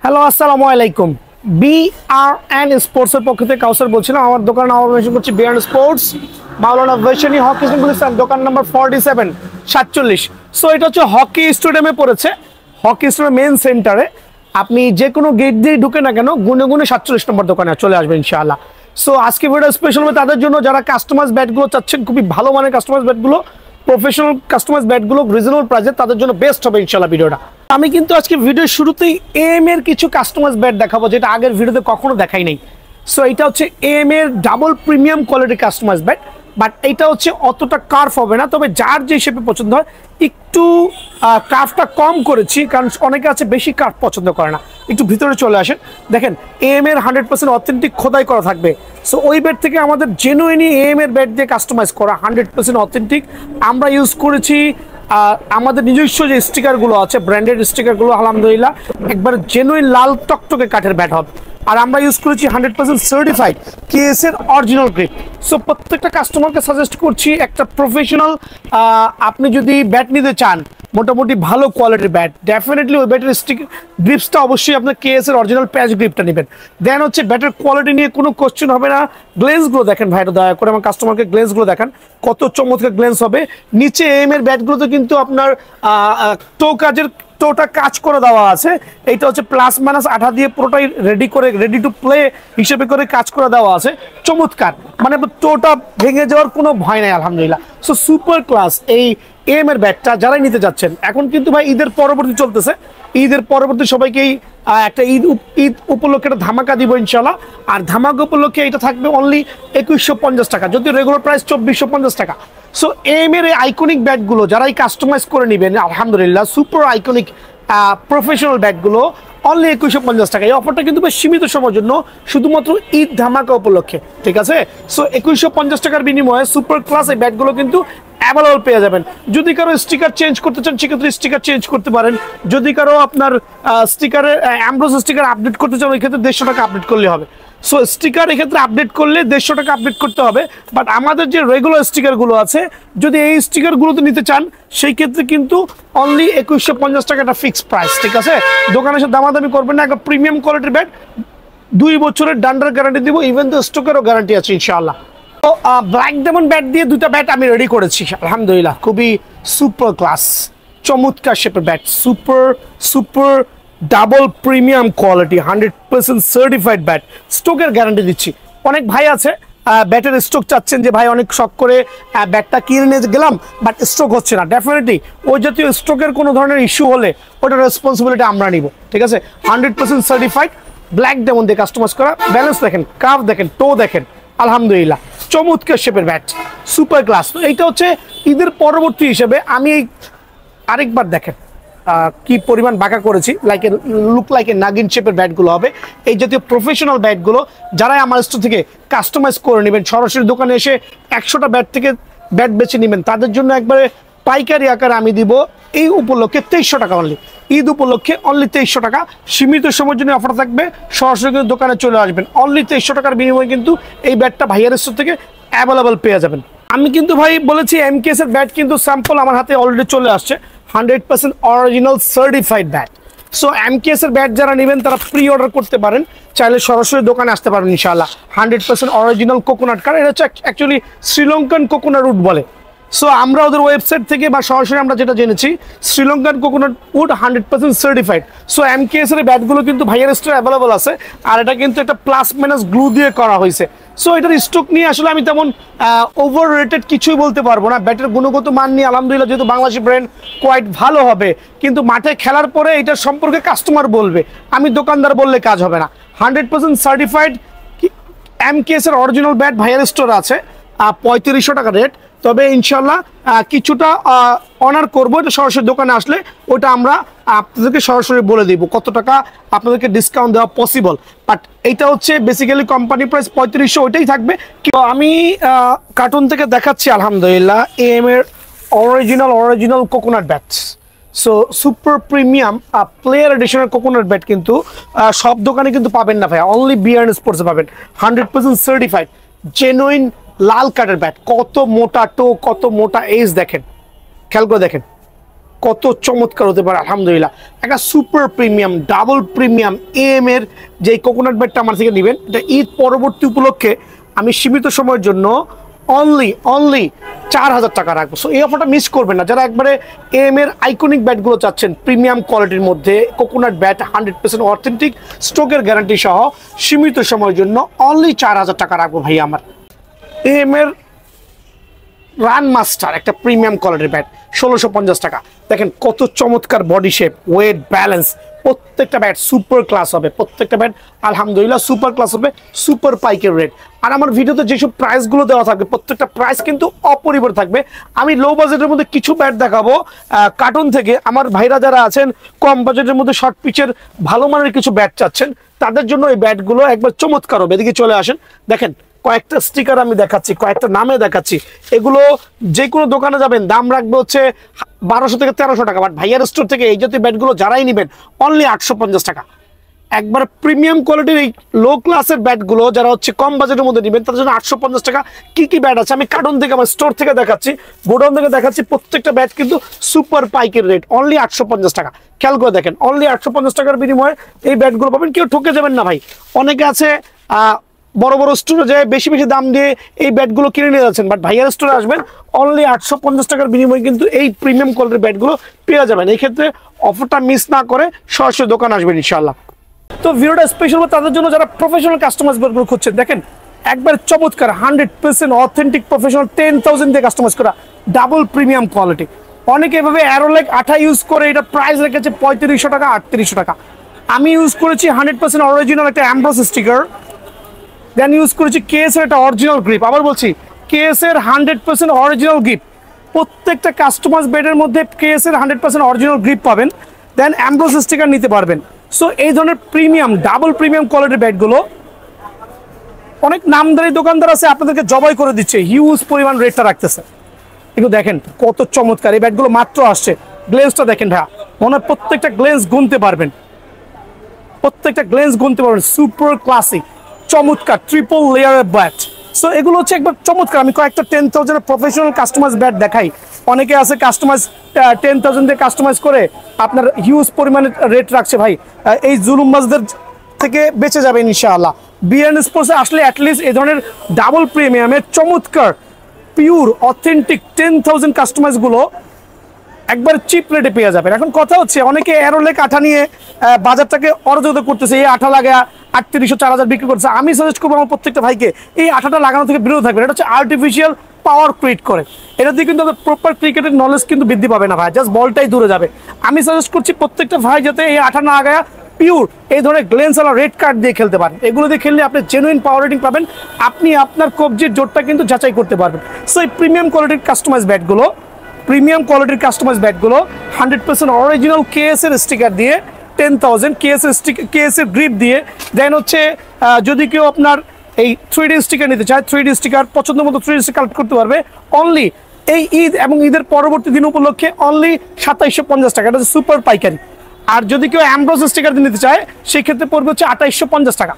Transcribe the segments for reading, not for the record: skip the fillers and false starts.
Hello, আসসালামু আলাইকুম। BRN স্পোর্টসের পক্ষ থেকে কাউসার বলছিলাম। আমার দোকান নাম মেনশন করছি বিআরএন স্পোর্টস, মাওলানা ভার্সিটি হকি গুলিস্তান, দোকান নাম্বার 47 সো এটা হচ্ছে হকি স্টেডিয়ামে পড়েছে, হকি স্টেডিয়াম মেন সেন্টারে। আপনি যে কোনো গেট দিয়ে ঢুকে না কেন গুনে গুনে 47 নম্বর দোকানে চলে আসবেন ইনশাআল্লাহ। সো আজকে ভিডিও স্পেশাল হবে তাদের জন্য যারা কাস্টমাইজ ব্যাটগুলো চাচ্ছেন, খুবই ভালো মানের কাস্টমাইজ ব্যাটগুলো, প্রফেশনাল কাস্টমাইজ ব্যাটগুলো রিজনেবল প্রাইসে, তাদের জন্য বেস্ট হবে ইনশাআল্লাহ ভিডিওটা। আমি কিন্তু আজকে ভিডিওর শুরুতেই এম এর কিছু কাস্টমাইজ ব্যাট দেখাবো, যেটা আগের ভিডিওতে কখনো দেখাই নাই। সো এটা হচ্ছে এম এর double premium quality customise bat, but এটা হচ্ছে অতটা কার্ভ হবে না, তবে যার যে শেপে পছন্দ হয় একটু কার্ভটা কম করেছি, কারণ অনেকে আছে বেশি কার্ভ পছন্দ করে না। একটু ভিতরে চলে আসেন, দেখেন এম এর 100% অথেন্টিক খোদাই করা থাকবে। সো ওই ব্যাট থেকে আমাদের জেনুইনই এম এর ব্যাট দিয়ে কাস্টমাইজ করা 100% অথেন্টিক। আমরা ইউজ করেছি আমাদের নিজস্ব যে স্টিকারগুলো আছে, ব্র্যান্ডেড স্টিকারগুলো আলহামদুলিল্লাহ একবার জেনুইন লাল টকটকে কাঠের ব্যাট হবে। আর আমরা ইউজ করেছি 100% সার্টিফাইড কেএস এর অরিজিনাল গ্রিপ। সো প্রত্যেকটা কাস্টমারকে সাজেস্ট করছি একটা প্রফেশনাল, আপনি যদি ব্যাট নিতে চান মোটামুটি ভালো কোয়ালিটির ব্যাট, ডেফিনেটলি ওই ব্যাটের গ্রিপসটা অবশ্যই আপনার কেএস এর অরিজিনাল প্যাচ গ্রিপটা নেবেন। দেন হচ্ছে ব্যাটের কোয়ালিটি নিয়ে কোনো কোশ্চেন হবে না। গ্লেন্সগুলো দেখেন ভাই, দয়া করে আমার কাস্টমারকে গ্লেন্সগুলো দেখান, কত চমৎকার গ্লেন্স হবে। নিচে এম এর ব্যাটগুলোতে কিন্তু আপনার টোটা কাজ করে দেওয়া আছে। এইটা হচ্ছে প্লাস মাইনাস আঠা দিয়ে পুরোটাই রেডি টু প্লে হিসেবে করে কাজ করে দেওয়া আছে। চমৎকার, মানে টোটা ভেঙে যাওয়ার কোনো ভয় নাই আলহামদুলিল্লাহ। সো সুপার ক্লাস এই এম এর ব্যাটটা যারাই নিতে যাচ্ছেন। এখন কিন্তু ভাই ঈদের পরবর্তী চলতেছে, ঈদের পরবর্তী সবাইকেই একটা ঈদ উপলক্ষে একটা ধামাকা দিব ইনশাল্লাহ। আর ধামাকা উপলক্ষে এটা থাকবে অনলি 2150 টাকা, যদি রেগুলার প্রাইস 2450 টাকা। সো এম এর এই আইকনিক ব্যাটগুলো যারাই কাস্টমাইজ করে নেবেন আলহামদুলিল্লাহ, সুপার আইকনিক প্রফেশনাল ব্যাটগুলো অনলি 2150 টাকা। এই অফারটা কিন্তু বেশ সীমিত সময়ের জন্য, শুধুমাত্র ঈদ ধামাকা উপলক্ষে, ঠিক আছে? সো 2150 টাকার বিনিময়ে সুপার ক্লাস এই ব্যাটগুলো কিন্তু অ্যাভেলেবল পেয়ে যাবেন। যদি কারো স্টিকার চেঞ্জ করতে চান সেক্ষেত্রে স্টিকার চেঞ্জ করতে পারেন। যদি কারো আপনার স্টিকারের অ্যামব্রোস স্টিকার আপডেট করতে চান, ওই ক্ষেত্রে 150 টাকা আপডেট করলে হবে। সো স্টিকার এক্ষেত্রে আপডেট করলে 150 টাকা আপডেট করতে হবে। বাট আমাদের যে রেগুলার স্টিকারগুলো আছে, যদি এই স্টিকারগুলোতে নিতে চান সেই ক্ষেত্রে কিন্তু অনলি 2150 টাকা একটা ফিক্সড প্রাইস, ঠিক আছে? দোকানে এসে দামাদামি করবেন না। একটা প্রিমিয়াম কোয়ালিটির ব্যাট, 2 বছরের ডান্ডার গ্যারান্টি দিব, ইভেন তো স্টকেরও গ্যারান্টি আছে ইনশাআল্লাহ। তো ব্ল্যাক ডেমন ব্যাট দিয়ে দুটা ব্যাট আমি রেডি করেছি আলহামদুলিল্লাহ, খুবই সুপার ক্লাস চমৎকার শেপের bat, super double premium quality 100% certified bat, স্টকের গ্যারান্টি দিচ্ছি। অনেক ভাই আছে ব্যাটের স্টক চাচ্ছেন যে ভাই অনেক শখ করে ব্যাটটা কিনে নিয়ে গেলাম বাট স্টক হচ্ছে না। ডেফিনেটলি ওই জাতীয় স্টকের কোনো ধরনের ইস্যু হলে ওটার রেসপন্সিবিলিটি আমরা নিব, ঠিক আছে? 100% সার্টিফাইড ব্ল্যাক ডেমন দিয়ে কাস্টমাইজ করা। ব্যালেন্স দেখেন, কার্ভ দেখেন, টো দেখেন, আলহামদুলিল্লাহ চমৎকার শেপের ব্যাট, সুপার ক্লাস। তো এইটা হচ্ছে ঈদের পরবর্তী হিসেবে আমি আরেকবার দেখেন কি পরিমাণ বাঁকা করেছি, লুক লাইক এ নাগিন শেপের ব্যাটগুলো হবে। এই জাতীয় প্রফেশনাল ব্যাটগুলো যারাই আমার স্টোর থেকে কাস্টমাইজ করে নেবেন, সরাসরি দোকানে এসে 100টা ব্যাট থেকে ব্যাট বেছে নেবেন, তাদের জন্য একবারে পাইকারি আকারে আমি দিব এই উপলক্ষে 2300 টাকা অনলি। ঈদ উপলক্ষে অনলি 2300 টাকা, সীমিত সময়ের জন্য অফার থাকবে। সরাসরি কিন্তু দোকানে চলে আসবেন, অনলি 2300 টাকার বিনিময়ে কিন্তু এই ব্যাটটা ভাইয়ার স্টোর থেকে অ্যাভেলেবল পেয়ে যাবেন। আমি কিন্তু ভাই বলেছি এমকেএস এর ব্যাট কিন্তু স্যাম্পল আমার হাতে অলরেডি চলে আসছে, 100% original certified bat. So MKS এর ব্যাট যারা নেবেন তারা প্রি অর্ডার করতে পারেন, চাইলে সরাসরি দোকানে আসতে পারবেন ইনশাআল্লাহ। 100% অরিজিনাল কোকোনাট, কারণ এটা হচ্ছে অ্যাকচুয়ালি শ্রীলঙ্কান কোকোনাট উড বলে। সো আমরা ওদের ওয়েবসাইট থেকে বা সরাসরি আমরা যেটা জেনেছি, Sri Lankan coconut wood 100% certified. So MKS এর ব্যাটগুলো কিন্তু ভাইয়ের স্টোরে অ্যাভেলেবল আছে, আর এটা কিন্তু একটা প্লাস মাইনাস গ্লু দিয়ে করা হয়েছে। সো এটার স্টক নিয়ে আসলে আমি তেমন ওভার রেটেড কিছুই বলতে পারবো না। ব্যাটের গুণগত মান নিয়ে আলহামদুলিল্লাহ যেহেতু বাংলাদেশি ব্র্যান্ড কোয়াইট ভালো হবে, কিন্তু মাঠে খেলার পরে এটার সম্পর্কে কাস্টমার বলবে, আমি দোকানদার বললে কাজ হবে না। 100% সার্টিফাইড এমকেএস এর অরিজিনাল ব্যাট ভাইয়ের স্টোর আছে, 3500 টাকা রেট। তবে ইনশাল্লাহ কিছুটা অনার করবো, এটা সরাসরি দোকানে আসলে ওটা আমরা আপনাদেরকে সরাসরি বলে দিব কত টাকা আপনাদেরকে ডিসকাউন্ট দেওয়া পসিবল। বাট এইটা হচ্ছে বেসিক্যালি কোম্পানি প্রাইস 3500, ওইটাই থাকবে। আমি কার্টুন থেকে দেখাচ্ছি আলহামদুলিল্লাহ এম এর original coconut bat. So super premium player এডিশনের কোকোনাট ব্যাট কিন্তু সব দোকানে কিন্তু পাবেন না ভাই, অনলি বিআরএন স্পোর্টসে পাবেন। 100% সার্টিফাইড জেনুইন লাল কাঠের ব্যাট, কত মোটা টো, কত মোটা এজ দেখেন, খেয়াল করে দেখেন কত চমৎকার হতে পারে আলহামদুলিল্লাহ। একটা super premium double premium M এর যে কোকোনাট ব্যাটটা আমার থেকে নেবেন, এটা ঈদ পরবর্তী উপলক্ষে আমি সীমিত সময়ের জন্য অনলি 4000 টাকা রাখবো। সো এই অফারটা মিস করবেন না। যারা একবারে এম এর আইকনিক ব্যাটগুলো চাচ্ছেন প্রিমিয়াম কোয়ালিটির মধ্যে, কোকোনাট ব্যাট 100% অথেন্টিক স্ট্রোকের গ্যারান্টি সহ সীমিত সময়ের জন্য অনলি 4000 টাকা রাখবো ভাই। আমার এম এর রান মাস্টার একটা প্রিমিয়াম কোয়ালিটির ব্যাট 1650 টাকা। দেখেন কত চমৎকার বডি শেপ, ওয়েট, ব্যালেন্স, প্রত্যেকটা ব্যাট সুপার ক্লাস হবে। প্রত্যেকটা ব্যাট আলহামদুলিল্লাহ সুপার ক্লাস হবে, সুপার পাইকের রেট। আর আমার ভিডিওতে যেসব প্রাইসগুলো দেওয়া থাকবে প্রত্যেকটা প্রাইস কিন্তু অপরিবর্তিত থাকবে। আমি লো বাজেটের মধ্যে কিছু ব্যাট দেখাবো কার্টুন থেকে। আমার ভাইরা যারা আছেন কম বাজেটের মধ্যে শর্ট পিচের ভালো মানের কিছু ব্যাট চাচ্ছেন, তাদের জন্য এই ব্যাটগুলো একবার চমৎকার হবে। এদিকে চলে আসেন, দেখেন কয়েকটা স্টিকার আমি দেখাচ্ছি, কয়েকটা নামে দেখাচ্ছি। এগুলো যে কোনো দোকানে যাবেন দাম রাখবে হচ্ছে 1200 থেকে 1300 টাকা, বাট ভাইয়ার স্টোর থেকে এই জাতীয় ব্যাটগুলো যারাই নেবেন অনলি 850 টাকা। একবার প্রিমিয়াম কোয়ালিটির এই লো ক্লাসের ব্যাটগুলো যারা হচ্ছে কম বাজেটের মধ্যে নেবেন তাদের জন্য 850 টাকা। কি কি ব্যাট আছে আমি কার্টুন থেকে আমার স্টোর থেকে দেখাচ্ছি, গোডাউন থেকে দেখাচ্ছি। প্রত্যেকটা ব্যাট কিন্তু সুপার পাইকের রেট অনলি 850 টাকা। খেয়াল করে দেখেন, অনলি 850 টাকার বিনিময়ে এই ব্যাটগুলো পাবেন। কেউ ঠকে যাবেন না ভাই। অনেকে আছে বড় বড় স্টোরে যায় বেশি বেশি দাম দিয়ে এই ব্যাটগুলো কিনে নিয়ে যাচ্ছেন, বাট ভাইয়ার স্টোরে আসবেন অনলি 850 টাকার বিনিময়ে কিন্তু এই প্রিমিয়াম কোয়ালিটির ব্যাটগুলো পেয়ে যাবেন। এই ক্ষেত্রে অফারটা মিস না করে সরাসরি দোকান আসবেন ইনশাআল্লাহ। তো ভিডিওটা স্পেশাল তাদের জন্য যারা প্রফেশনাল কাস্টমাইজ ব্যাটগুলো খুঁজছেন। দেখেন একবার চমৎকার 100% অথেন্টিক প্রফেশনাল 10,000 দিয়ে কাস্টমাইজ করা ডাবল প্রিমিয়াম কোয়ালিটি। অনেকে এভাবে অ্যারোলেক আঠা ইউজ করে এটা প্রাইস রেখেছে 3500 টাকা 3800 টাকা। আমি ইউজ করেছি 100% অরিজিনাল একটা অ্যাম্ব্রোস স্টিকার, দেন ইউজ করেছি কেএস এর একটা অরিজিনাল গ্রিপ। আবার বলছি কেএস এর 100% অরিজিনাল গ্রিপ। প্রত্যেকটা কাস্টমাইজ ব্যাটের মধ্যে কেএস এর 100% অরিজিনাল গ্রিপ পাবেন, দেন অ্যাম্ব্রোস স্টিকার নিতে পারবেন। সো এই ধরনের প্রিমিয়াম ডাবল প্রিমিয়াম কোয়ালিটির ব্যাটগুলো অনেক নামদারি দোকানদার আছে আপনাদেরকে জবাই করে দিচ্ছে, হিউজ পরিমাণ রেটটা রাখতেছে। কিন্তু দেখেন কত চমৎকার এই ব্যাটগুলো মাত্র আসছে। গ্লেন্সটা দেখেন ভাইয়া, মনে হয় প্রত্যেকটা গ্লেন্স গুনতে পারবেন, প্রত্যেকটা গ্লেন্স গুনতে পারবেন। সুপার ক্লাসিক চমৎকার ট্রিপল লেয়ারের ব্যাট। সো এগুলো হচ্ছে একবার চমৎকার। আমি কয়েকটা 10,000 প্রফেশনাল কাস্টমাইজ ব্যাট দেখাই। অনেকে আছে কাস্টমাইজ 10,000 দিয়ে কাস্টমাইজ করে আপনার হিউজ পরিমাণে রেট রাখছে। ভাই এই জুলুমবাজদের থেকে বেঁচে যাবেন ইনশাআল্লাহ। বিএন স্পোর্টসে আসলে অ্যাটলিস্ট এই ধরনের ডাবল প্রিমিয়ামের চমৎকার পিওর অথেন্টিক 10,000 কাস্টমাইজগুলো একবার চিপ রেটে পেয়ে যাবেন। এখন কথা হচ্ছে অনেকে অ্যারোলেক আঠা নিয়ে বাজারটাকে অরাজকতা করতেছে, এই আঠা লাগা 3800 4000 বিক্রি করছে। আমি সাজেস্ট করবো আমার প্রত্যেকটা ভাইকে এই আঠাটা লাগানো থেকে বিরত থাকবেন। এটা হচ্ছে আর্টিফিশিয়াল পাওয়ার ক্রিয়েট করে, এটা দিয়ে কিন্তু প্রপার ক্রিকেটের নলেজ কিন্তু বৃদ্ধি পাবে না ভাই, জাস্ট বলটাই দূরে যাবে। আমি সাজেস্ট করছি প্রত্যেকটা ভাই যাতে এই আঠা না লাগায়া পিওর এই ধরনের গ্লেন্সওয়ালা রেড কার্ড দিয়ে খেলতে পারেন। এগুলো দিয়ে খেললে আপনি জেনুইন পাওয়ার রেটিং পাবেন, আপনি আপনার কবজির জোরটা কিন্তু যাচাই করতে পারবেন। সো এই প্রিমিয়াম কোয়ালিটির কাস্টমাইজ ব্যাটগুলো 100% অরিজিনাল কেএস এর স্টিকার দিয়ে 10,000 কেএস এর গ্রিপ দিয়ে, দেন হচ্ছে যদি কেউ আপনার এই 3D স্টিকার নিতে চায় 3D স্টিকার পছন্দ মতো 3D স্টিকার কালেক্ট করতে পারবে অনলি এই ঈদ এবং ঈদের পরবর্তী দিন উপলক্ষে অনলি 2750 টাকা। এটা হচ্ছে সুপার পাইকারি। আর যদি কেউ অ্যাম্ব্রোস স্টিকার দিয়ে নিতে চায় সেক্ষেত্রে পড়বে হচ্ছে 2850 টাকা।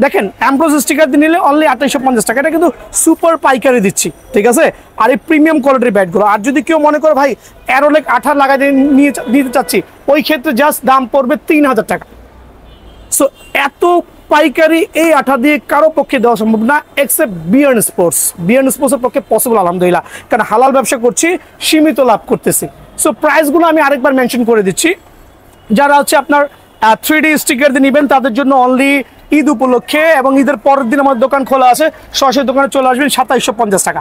দেখেন অ্যাম্ব্রোস স্টিকার দিয়ে নিলে অনলি 2850 টাকা। এটা কিন্তু সুপার পাইকারি দিচ্ছি, ঠিক আছে। আর এই প্রিমিয়াম কোয়ালিটির ব্যাটগুলো, আর যদি কেউ মনে করে ভাই অ্যারোলেক আঠা লাগাই নিতে চাচ্ছি, ওই ক্ষেত্রে জাস্ট দাম পড়বে 3000 টাকা। সো এত পাইকারি এই আঠা দিয়ে কারো পক্ষে দেওয়া সম্ভব না এক্সেপ্ট বিএন স্পোর্টসের পক্ষে পসিবল আলহামদুলিল্লাহ, কারণ হালাল ব্যবসা করছি, সীমিত লাভ করতেছি। সো প্রাইসগুলো আমি আরেকবার মেনশন করে দিচ্ছি। যারা হচ্ছে আপনার 3D স্টিকার দিয়ে নেবেন তাদের জন্য অনলি ঈদ উপলক্ষে এবং ঈদের পরের দিন আমার দোকান খোলা আছে, সরাসরি দোকানে চলে আসবেন 2750 টাকা।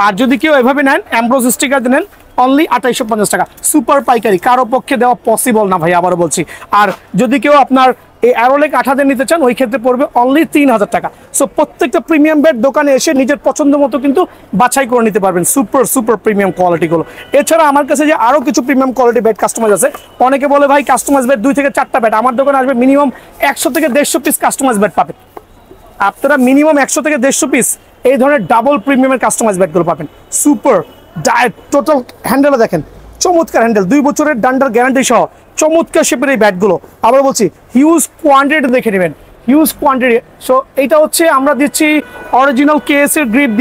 আর যদি কেউ এভাবে নেন অ্যাম্ব্রোস স্টিকার দিয়ে নেন অনলি 2850 টাকা। সুপার পাইকারি কারো পক্ষে দেওয়া পসিবল না ভাই, আবারও বলছি। আর যদি কেউ আপনার এই অ্যারোলেক আঠা দিয়ে নিতে চান ওই ক্ষেত্রে পড়বে অনলি 3000 টাকা। সো প্রত্যেকটা প্রিমিয়াম ব্যাট দোকানে এসে নিজের পছন্দ মতো কিন্তু বাছাই করে নিতে পারবেন সুপার প্রিমিয়াম কোয়ালিটিগুলো। এছাড়া আমার কাছে যে আরও কিছু প্রিমিয়াম কোয়ালিটি ব্যাট কাস্টমাইজ আছে। অনেকে বলে ভাই কাস্টমাইজ ব্যাট 2 থেকে 4টা ব্যাট, আমার দোকানে আসবে মিনিমাম 100 থেকে 150 পিস কাস্টমাইজ ব্যাট পাবেন। আপনারা মিনিমাম 100 থেকে 150 পিস এই ধরনের ডাবল প্রিমিয়ামের কাস্টমাইজ ব্যাটগুলো পাবেন। সুপার ডায়েট টোটাল হ্যান্ডেলও দেখেন চমৎকার হ্যান্ডেল, 2 বছরের ডান্ডার গ্যারান্টি সহ চমৎকার শেপের এই ব্যাটগুলো। আবার বলছি হিউজ কোয়ান্টিটি দেখে নেবেন, হিউজ কোয়ান্টিটি। সো এইটা হচ্ছে আমরা দিচ্ছি অরিজিনাল কেএস এর গ্রিপ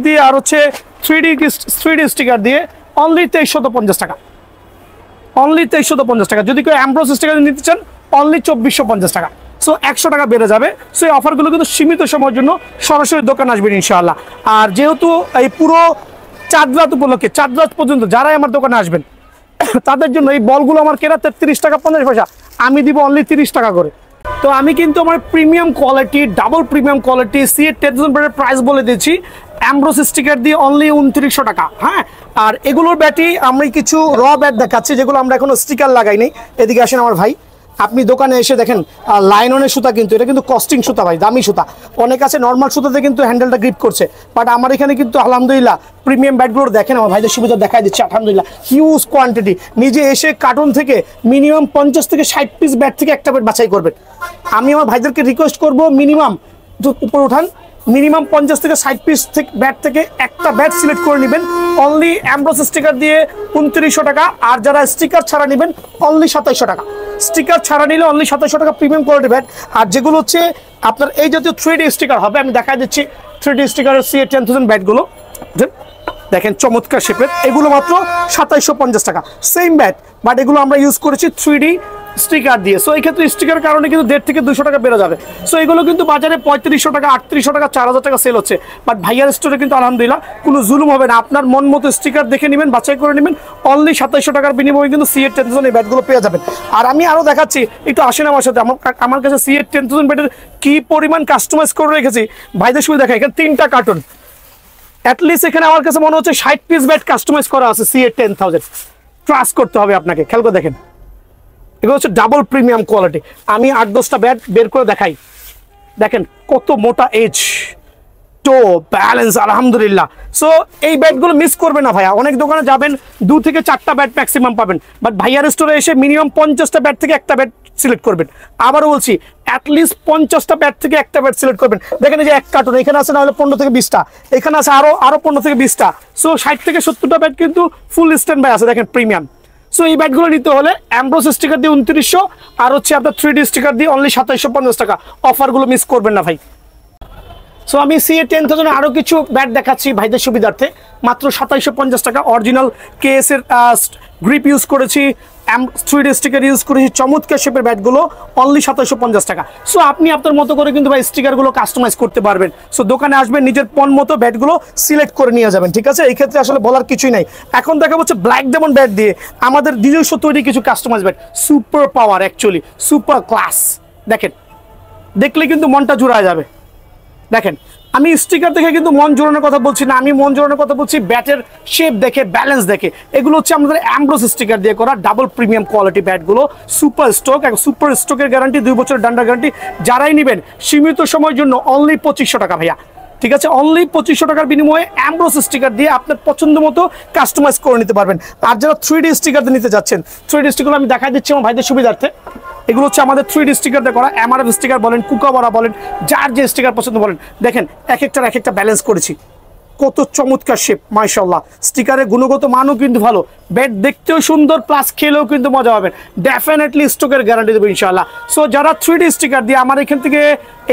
দিয়ে, আর হচ্ছে 3D স্টিকার দিয়ে অনলি 2350 টাকা, অনলি 2350 টাকা। যদি কেউ অ্যাম্ব্রোস স্টিকার নিতে চান অনলি 2450 টাকা। সো 100 টাকা বেড়ে যাবে। সো এই অফারগুলো কিন্তু সীমিত সময়ের জন্য, সরাসরি দোকান আসবেন ইনশাআল্লাহ। আর যেহেতু এই পুরো চাঁদ রাত উপলক্ষে, চাঁদ রাত পর্যন্ত যারাই আমার দোকানে আসবেন তাদের জন্য এই বলগুলো আমার কেনা 33 টাকা 50 পয়সা, আমি দিব অনলি 30 টাকা করে। তো আমি কিন্তু আমার premium quality, double premium quality CA 10000 ব্যাটের প্রাইস বলে দিচ্ছি অ্যাম্ব্রোস স্টিকার দিয়ে অনলি 2900 টাকা। হ্যাঁ, আর এগুলোর ব্যাটি আমি কিছু র ব্যাট দেখাচ্ছি যেগুলো আমরা এখনো স্টিকার লাগাইনি। এদিকে আসেন আমার ভাই, আপনি দোকানে এসে দেখেন লাইননের সুতা, কিন্তু এটা কিন্তু কস্টিং সুতা ভাই, দামি সুতা। অনেক আছে নর্মাল সুতাতে কিন্তু হ্যান্ডেলটা গ্রিপ করছে, বাট আমার এখানে কিন্তু আলহামদুলিল্লাহ প্রিমিয়াম ব্যাটগুলো দেখেন আমার ভাইদের সুবিধা দেখাই দিচ্ছে আলহামদুলিল্লাহ, হিউজ কোয়ান্টিটি। নিজে এসে কার্টুন থেকে মিনিমাম 50 থেকে 60 পিস ব্যাট থেকে একটা ব্যাট বাছাই করবেন। আমি আমার ভাইদেরকে রিকোয়েস্ট করবো মিনিমাম উপর উঠান, মিনিমাম 50 থেকে 60 পিস থেকে ব্যাট থেকে একটা ব্যাট সিলেক্ট করে নেবেন অনলি অ্যাম্ব্রোস স্টিকার দিয়ে 2900 টাকা। আর যারা স্টিকার ছাড়া নেবেন অনলি 2700 টাকা। স্টিকার ছাড়া নিলে অনলি 2700 টাকা প্রিমিয়াম কোয়ালিটি ব্যাট। আর যেগুলো হচ্ছে আপনার এই জাতীয় 3D স্টিকার হবে, আমি দেখা দিচ্ছি 3D স্টিকারের সিএ 10000 ব্যাটগুলো দেখেন চমৎকার শেপের, এগুলো মাত্র 2750 টাকা। সেম ব্যাট, বাট এগুলো আমরা ইউজ করেছি 3D স্টিকার দিয়ে। সো এই ক্ষেত্রে স্টিকারের কারণে কিন্তু 150 থেকে 200 টাকা বেড়ে যাবে। সো এগুলো কিন্তু বাজারে 3500 টাকা 3800 টাকা 4000 টাকা সেল হচ্ছে, বাট ভাইয়ার স্টোরে কিন্তু আলহামদুলিল্লাহ কোনো জুলুম হবে না। আপনার মন মতো স্টিকার দেখে নেবেন, বাছাই করে নেবেন, অনলি 2700 টাকার বিনিময়ে কিন্তু সিএ 10000 এই ব্যাটগুলো পেয়ে যাবেন। আর আমি আরও দেখাচ্ছি, একটু আসেন আমার সাথে। আমার কাছে সিএ 10000 ব্যাটের কি পরিমাণ কাস্টমাইজ করে রেখেছি ভাইদের সুবিধা দেখা। এখানে 3টা কার্টুন, অ্যাটলিস্ট এখানে আমার কাছে মনে হচ্ছে 60 পিস ব্যাট কাস্টমাইজ করা আছে সিএ 10000। ট্রাস্ট করতে হবে আপনাকে। খেয়াল করে দেখেন, এগুলো হচ্ছে ডাবল প্রিমিয়াম কোয়ালিটি। আমি 8-10টা ব্যাট বের করে দেখাই, দেখেন কত মোটা এজ, তো ব্যালেন্স আলহামদুলিল্লাহ। সো এই ব্যাটগুলো মিস করবেন না ভাইয়া। অনেক দোকানে যাবেন 2 থেকে 4টা ব্যাট ম্যাক্সিমাম পাবেন, বাট ভাইয়ার স্টোরে এসে মিনিমাম 50টা ব্যাট থেকে একটা ব্যাট সিলেক্ট করবেন। আবারও বলছি, অ্যাটলিস্ট 50টা ব্যাট থেকে একটা ব্যাট সিলেক্ট করবেন। দেখেন এই যে এক কার্টুন, এখানে আছে না হলে 15 থেকে 20টা, এখানে আছে আরো 15 থেকে 20টা। সো 60 থেকে 70টা ব্যাট কিন্তু ফুল স্ট্যান্ড বাই আছে, দেখেন প্রিমিয়াম। সো এই ব্যাটগুলো নিতে হলে অ্যাম্ব্রোস স্টিকার দিয়ে 2900, আর হচ্ছে আপনার 3D স্টিকার দিয়ে অনলি 2750 টাকা। অফারগুলো মিস করবেন না ভাই। সো আমি সিএ 10000 আরও কিছু ব্যাট দেখাচ্ছি ভাইদের সুবিধার্থে, মাত্র 2750 টাকা। অরিজিনাল কেএস এর গ্রিপ ইউজ করেছি, 3D স্টিকার ইউজ করেছি, চমৎকার শেপের ব্যাটগুলো অনলি 2750 টাকা। সো আপনি আপনার মতো করে কিন্তু ভাই স্টিকারগুলো কাস্টমাইজ করতে পারবেন। সো দোকানে আসবেন, নিজের পণ মতো ব্যাটগুলো সিলেক্ট করে নিয়ে যাবেন, ঠিক আছে? এই ক্ষেত্রে আসলে বলার কিছুই নাই। এখন দেখা হচ্ছে ব্ল্যাক ডেমন ব্যাট দিয়ে আমাদের নিজস্ব তৈরি কিছু customise bat, super power, actually super class. দেখেন, দেখলে কিন্তু মনটা জুড়ায় যাবে। দেখেন, আমি স্টিকার দেখে কিন্তু মন জোড়ানোর কথা বলছি না, আমি মন জোড়ানোর কথা বলছি ব্যাটের শেপ দেখে, ব্যালেন্স দেখে। এগুলো হচ্ছে আমাদের অ্যাম্ব্রোস স্টিকার দিয়ে করা ডাবল প্রিমিয়াম কোয়ালিটি ব্যাটগুলো, সুপার স্টক। সুপার স্টকের গ্যারান্টি, 2 বছরের ডান্ডার গ্যারান্টি। যারাই নেবেন সীমিত সময়ের জন্য অনলি 2500 টাকা ভাইয়া, ঠিক আছে? অনলি 2500 টাকার বিনিময়ে অ্যাম্ব্রোস স্টিকার দিয়ে আপনার পছন্দ মতো কাস্টমাইজ করে নিতে পারবেন। আর যারা 3D স্টিকার নিতে যাচ্ছেন, 3D স্টিকার আমি দেখাই দিচ্ছি আমার ভাইদের সুবিধার্থে। এগুলো হচ্ছে আমাদের 3D স্টিকার দিয়ে করা, এমআরএফ স্টিকার বলেন, কুকাবারা বলেন, যার যে স্টিকার পছন্দ বলেন। দেখেন এক একটা ব্যালেন্স করেছি, কত চমৎকার শেপ, মাশাআল্লাহ। স্টিকারের গুণগত মানও কিন্তু ভালো, ব্যাট দেখতেও সুন্দর, প্লাস খেলেও কিন্তু মজা পাবেন। ডেফিনেটলি স্টকের গ্যারান্টি দেবো ইনশাআল্লাহ। সো যারা 3D স্টিকার দিয়ে আমার এখান থেকে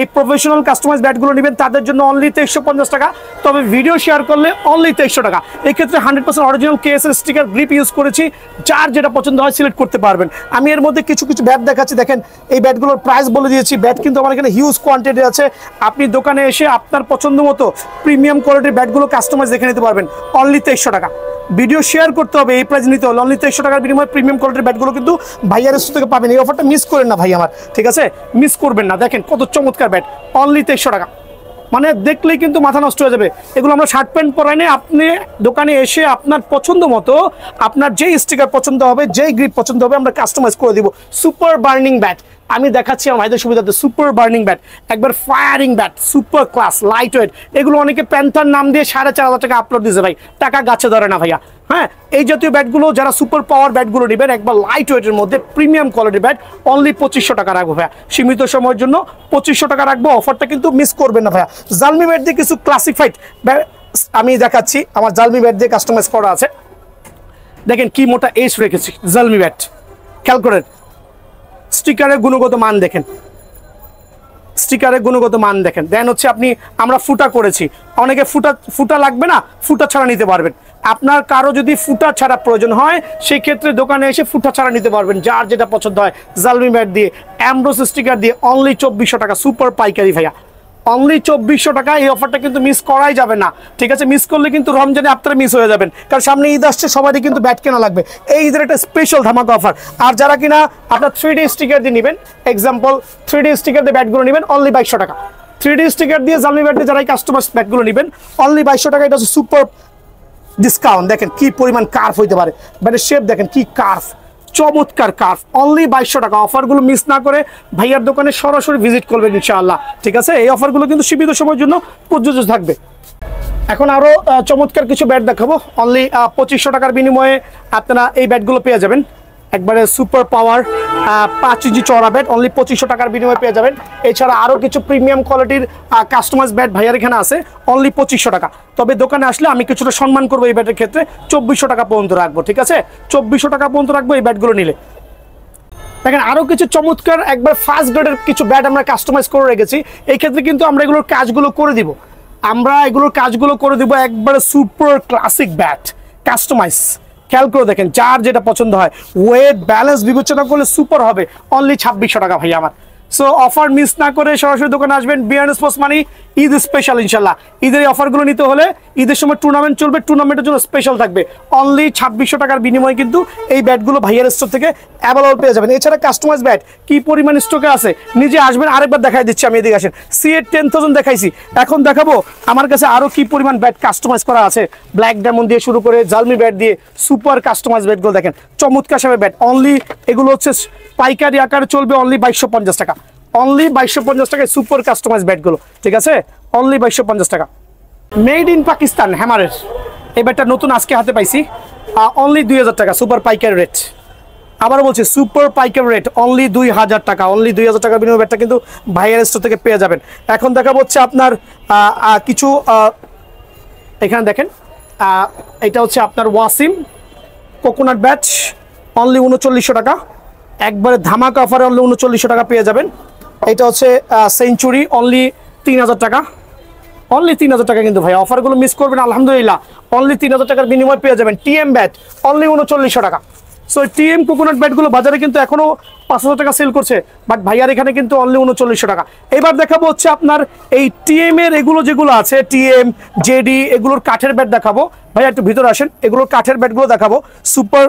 এই প্রফেশনাল কাস্টমাইজ ব্যাটগুলো নেবেন তাদের জন্য অনলি 2350 টাকা। তবে ভিডিও শেয়ার করলে অনলি 2300 টাকা। এক্ষেত্রে 100% অরিজিনাল কেএসের স্টিকার গ্রিপ ইউজ করেছি, যার যেটা পছন্দ হয় সিলেক্ট করতে পারবেন। আমি এর মধ্যে কিছু ব্যাট দেখাচ্ছি, দেখেন এই ব্যাটগুলোর প্রাইস বলে দিয়েছি। ব্যাট কিন্তু আমার এখানে হিউজ কোয়ান্টিটি আছে। আপনি দোকানে এসে আপনার পছন্দ মতো প্রিমিয়াম কোয়ালিটির ব্যাটগুলো কাস্টমাইজ দেখে নিতে পারবেন অনলি 2300 টাকা। ভিডিও শেয়ার করতে হবে, এই প্রাইস নিতে হলে অনলি 2300 টাকার বিনিময়ে প্রিমিয়াম কোয়ালিটির ব্যাটগুলো কিন্তু ভাইয়ার স্টোর থেকে পাবেন। এই অফারটা মিস করেন না ভাই আমার, ঠিক আছে? মিস করবেন না। দেখেন কত চমৎকার ব্যাট, অনলি 2300 টাকা। মানে দেখলেই কিন্তু মাথা নষ্ট হয়ে যাবে। এগুলো আমরা শার্ট প্যান্ট পরাই না, আপনি দোকানে এসে আপনার পছন্দ মতো, আপনার যেই স্টিকার পছন্দ হবে, যেই গ্রিপ পছন্দ হবে, আমরা কাস্টমাইজ করে দিব। সুপার বার্নিং ব্যাট আমি দেখাচ্ছি আমার ভাইদের সুবিধাতে। সুপার বার্নিং ব্যাট, একবার firing bat, super class, light weight. এগুলো অনেকে প্যান্থার নাম দিয়ে 4500 টাকা আপলোড দিয়েছে ভাই, টাকা গাছে ধরে না ভাইয়া। হ্যাঁ, এই জাতীয় ব্যাটগুলো যারা সুপার পাওয়ার ব্যাটগুলো নেবেন, একবার লাইট ওয়েটের মধ্যে প্রিমিয়াম কোয়ালিটির ব্যাট, অনলি 2500 টাকা রাখবো ভাইয়া। সীমিত সময়ের জন্য 2500 টাকা রাখবো। অফারটা কিন্তু মিস করবেন না ভাইয়া। জালমি ব্যাট দিয়ে কিছু ক্লাসিফাইড আমি দেখাচ্ছি, আমার জালমি ব্যাট দিয়ে কাস্টমাইজ করা আছে। দেখেন কি মোটা এজ রেখেছি জালমি ব্যাট, খেয়াল করেন। স্টিকারের গুণগত মান দেখেন, স্টিকারের গুণগত মান দেখেন। দেন হচ্ছে আমরা ফুটা করেছি, অনেকে ফুটা লাগবে না, ফুটা ছাড়া নিতে পারবেন। আপনার কারো যদি ফুটা ছাড়া প্রয়োজন হয় সেই ক্ষেত্রে দোকানে এসে ফুটা ছাড়া নিতে পারবেন, যার যেটা পছন্দ হয়। জালমি ব্যাট দিয়ে, অ্যামব্রোস স্টিকার দিয়ে অনলি 2400 টাকা, সুপার পাইকারি ভাইয়া, অনলি 2400 টাকা। এই অফারটা কিন্তু মিস করাই যাবে না, ঠিক আছে? মিস করলে কিন্তু রমজানে আপনারা মিস হয়ে যাবেন, কারণ সামনে ঈদ আসছে, সবারই কিন্তু ব্যাট কেনা লাগবে। এই ঈদের একটা স্পেশাল ধামাকা অফার। আর যারা কিনা আপনার 3D স্টিকার দিয়ে নেবেন, এক্সাম্পল 3D স্টিকার দিয়ে ব্যাটগুলো নেবেন অনলি 2200 টাকা। 3D স্টিকার দিয়ে জালমি ব্যাট দিয়ে যারা কাস্টমাইজ ব্যাটগুলো নেবেন অনলি 2200 টাকা। এটা হচ্ছে সুপার ডিসকাউন্ট। দেখেন কি পরিমাণ কার্ভ হইতে পারে, ব্যাটের শেপ দেখেন কি কার্ভ, চমৎকার কার্ভ, অনলি 2200 টাকা। অফারগুলো মিস না করে ভাইয়ার দোকানে সরাসরি ভিজিট করবেন ইনশাআল্লাহ, ঠিক আছে? এই অফারগুলো কিন্তু সীমিত সময়ের জন্য প্রযোজ্য থাকবে। এখন আরো চমৎকার কিছু ব্যাট দেখাবো। অনলি 2500 টাকার বিনিময়ে আপনারা এই ব্যাটগুলো পেয়ে যাবেন, একবারে সুপার পাওয়ার 5 ইঞ্চি চওড়া ব্যাট অনলি 2500 টাকার বিনিময়ে পেয়ে যাবেন। এছাড়া আরও কিছু প্রিমিয়াম কোয়ালিটির কাস্টমাইজ ব্যাট ভাইয়ার এখানে আছে অনলি 2500 টাকা। তবে দোকানে আসলে আমি কিছুটা সম্মান করবো এই ব্যাটের ক্ষেত্রে, 2400 টাকা পর্যন্ত রাখবো, ঠিক আছে? 2400 টাকা পর্যন্ত রাখবো এই ব্যাটগুলো নিলে। দেখেন আরও কিছু চমৎকার একবার ফার্স্ট গ্রেডের কিছু ব্যাট আমরা কাস্টমাইজ করে রেখেছি। এই ক্ষেত্রে কিন্তু আমরা এগুলোর কাজগুলো করে দিব, একবারে সুপার ক্লাসিক ব্যাট কাস্টমাইজ। খেয়াল করে দেখেন, যার যেটা পছন্দ হয়, ওয়েট ব্যালেন্স বিবেচনা করলে সুপার হবে। অনলি 2600 টাকা ভাই আমার। সো অফার মিস না করে সরাসরি দোকানে আসবেন। বিয়ান স্পোর্টস মানি ঈদ স্পেশাল ইনশাল্লাহ। ঈদের এই অফারগুলো নিতে হলে ঈদের সময় টুর্নামেন্ট চলবে, টুর্নামেন্টের জন্য স্পেশাল থাকবে। অনলি 2600 টাকার বিনিময়ে কিন্তু এই ব্যাটগুলো ভাইয়ার স্টোর থেকে অ্যাভেলেবল পেয়ে যাবেন। এছাড়া কাস্টমাইজ ব্যাট কি পরিমাণ স্টকে আছে নিজে আসবেন, আরেকবার দেখাই দিচ্ছি আমি, এদিকে আসেন। সিএ 10000 দেখাইছি, এখন দেখাবো আমার কাছে আরো কি পরিমাণ ব্যাট কাস্টমাইজ করা আছে। ব্ল্যাক ডায়মন্ড দিয়ে শুরু করে জালমি ব্যাট দিয়ে সুপার কাস্টমাইজ ব্যাটগুলো দেখেন, চমৎকার সাথে ব্যাট। অনলি এগুলো হচ্ছে পাইকারি আকারে চলবে অনলি 2250 টাকা, অনলি 2250 টাকায় সুপার কাস্টমাইজ ব্যাটগুলো, ঠিক আছে? অনলি 2250 টাকা। মেড ইন পাকিস্তান হ্যামারের এই ব্যাটটা নতুন আজকে হাতে পাইছি, অনলি 2000 টাকা, সুপার পাইকারি রেট। আবার বলছি সুপার পাইকারি রেট অনলি 2000 টাকা, অনলি 2000 টাকার বিনিময়ে ব্যাটটা কিন্তু ভাইয়ার স্টোর থেকে পেয়ে যাবেন। এখন দেখা হচ্ছে আপনার কিছু, এখানে দেখেন এটা হচ্ছে আপনার ওয়াসিম কোকোনাট ব্যাট অনলি 3900 টাকা, একবারে ধামাকা অফারে অনলি 3900 টাকা পেয়ে যাবেন। এটা হচ্ছে সেঞ্চুরি অনলি 3000 টাকা, অনলি 3000 টাকা। কিন্তু ভাই অফারগুলো মিস করবেন, আলহামদুলিল্লাহ অনলি 3000 টাকার বিনিময়ে পেয়ে যাবেন। টিএম ব্যাট অনলি 3900 টাকা। সো টিএম কোকোনাট ব্যাটগুলো বাজারে কিন্তু এখনো 5000 টাকা সেল করছে, বাট ভাইয়ার এখানে কিন্তু অনলি 3900 টাকা। এবার দেখাবো হচ্ছে আপনার এই টিএম এর এগুলো যেগুলো আছে, টিএম জেডি এগুলোর কাঠের ব্যাট দেখাবো। ভাইয়া একটু ভিতরে আসেন, এগুলোর কাঠের ব্যাটগুলো দেখাবো। সুপার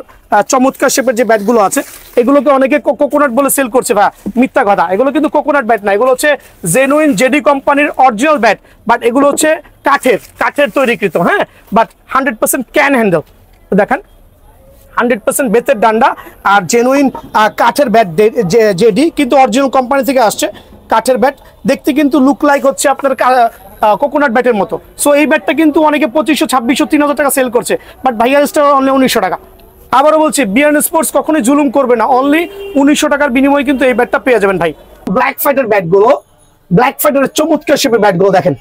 চমৎকার শেপের যে ব্যাটগুলো আছে এগুলোকে অনেকে কোকোনাট বলে সেল করছে, ভাই মিথ্যা কথা, এগুলো কিন্তু কোকোনাট ব্যাট না, এগুলো হচ্ছে জেনুইন জেডি কোম্পানির অরিজিনাল ব্যাট, বাট এগুলো হচ্ছে কাঠের তৈরিকৃত, হ্যাঁ, বাট 100% ক্যান হ্যান্ডেল। দেখেন 100% বেতের ডান্ডা আর জেনুইন কাঠের ব্যাট, জেডি কিন্তু অরিজিনাল কোম্পানি থেকে আসছে কাঠের ব্যাট। দেখতে কিন্তু লুক লাইক হচ্ছে আপনার কোকোনাট ব্যাটের মতো। সো এই ব্যাটটা কিন্তু অনেকে 2500, 2600, 3000 টাকা সেল করছে, বাট ভাইয়ার স্টোর অনলি 1900 টাকা। আবারও বলছি বিয়ান স্পোর্টস কখনোই জুলুম করবে না, অনলি 1900 টাকার বিনিময়ে কিন্তু এই ব্যাটটা পেয়ে যাবেন ভাই। ব্ল্যাক ফাইটার ব্যাটগুলো, ব্ল্যাক ফাইটারের চমৎকার শেপের ব্যাটগুলো দেখেন,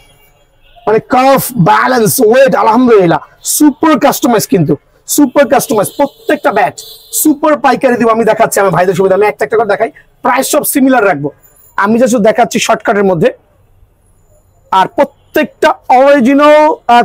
মানে কার্ভ ব্যালেন্স ওয়েট আলহামদুলিল্লাহ সুপার কাস্টমাইজ, কিন্তু সুপার কাস্টমাইজ প্রত্যেকটা ব্যাট সুপার পাইকারি দিব। আমি দেখাচ্ছি আমার ভাইদের সুবিধা, আমি একটা করে দেখাই, প্রাইস সব সিমিলার রাখবো। আমি জাস্ট দেখাচ্ছি শর্টকাটের মধ্যে। আর প্রত্যেকটা অরিজিনাল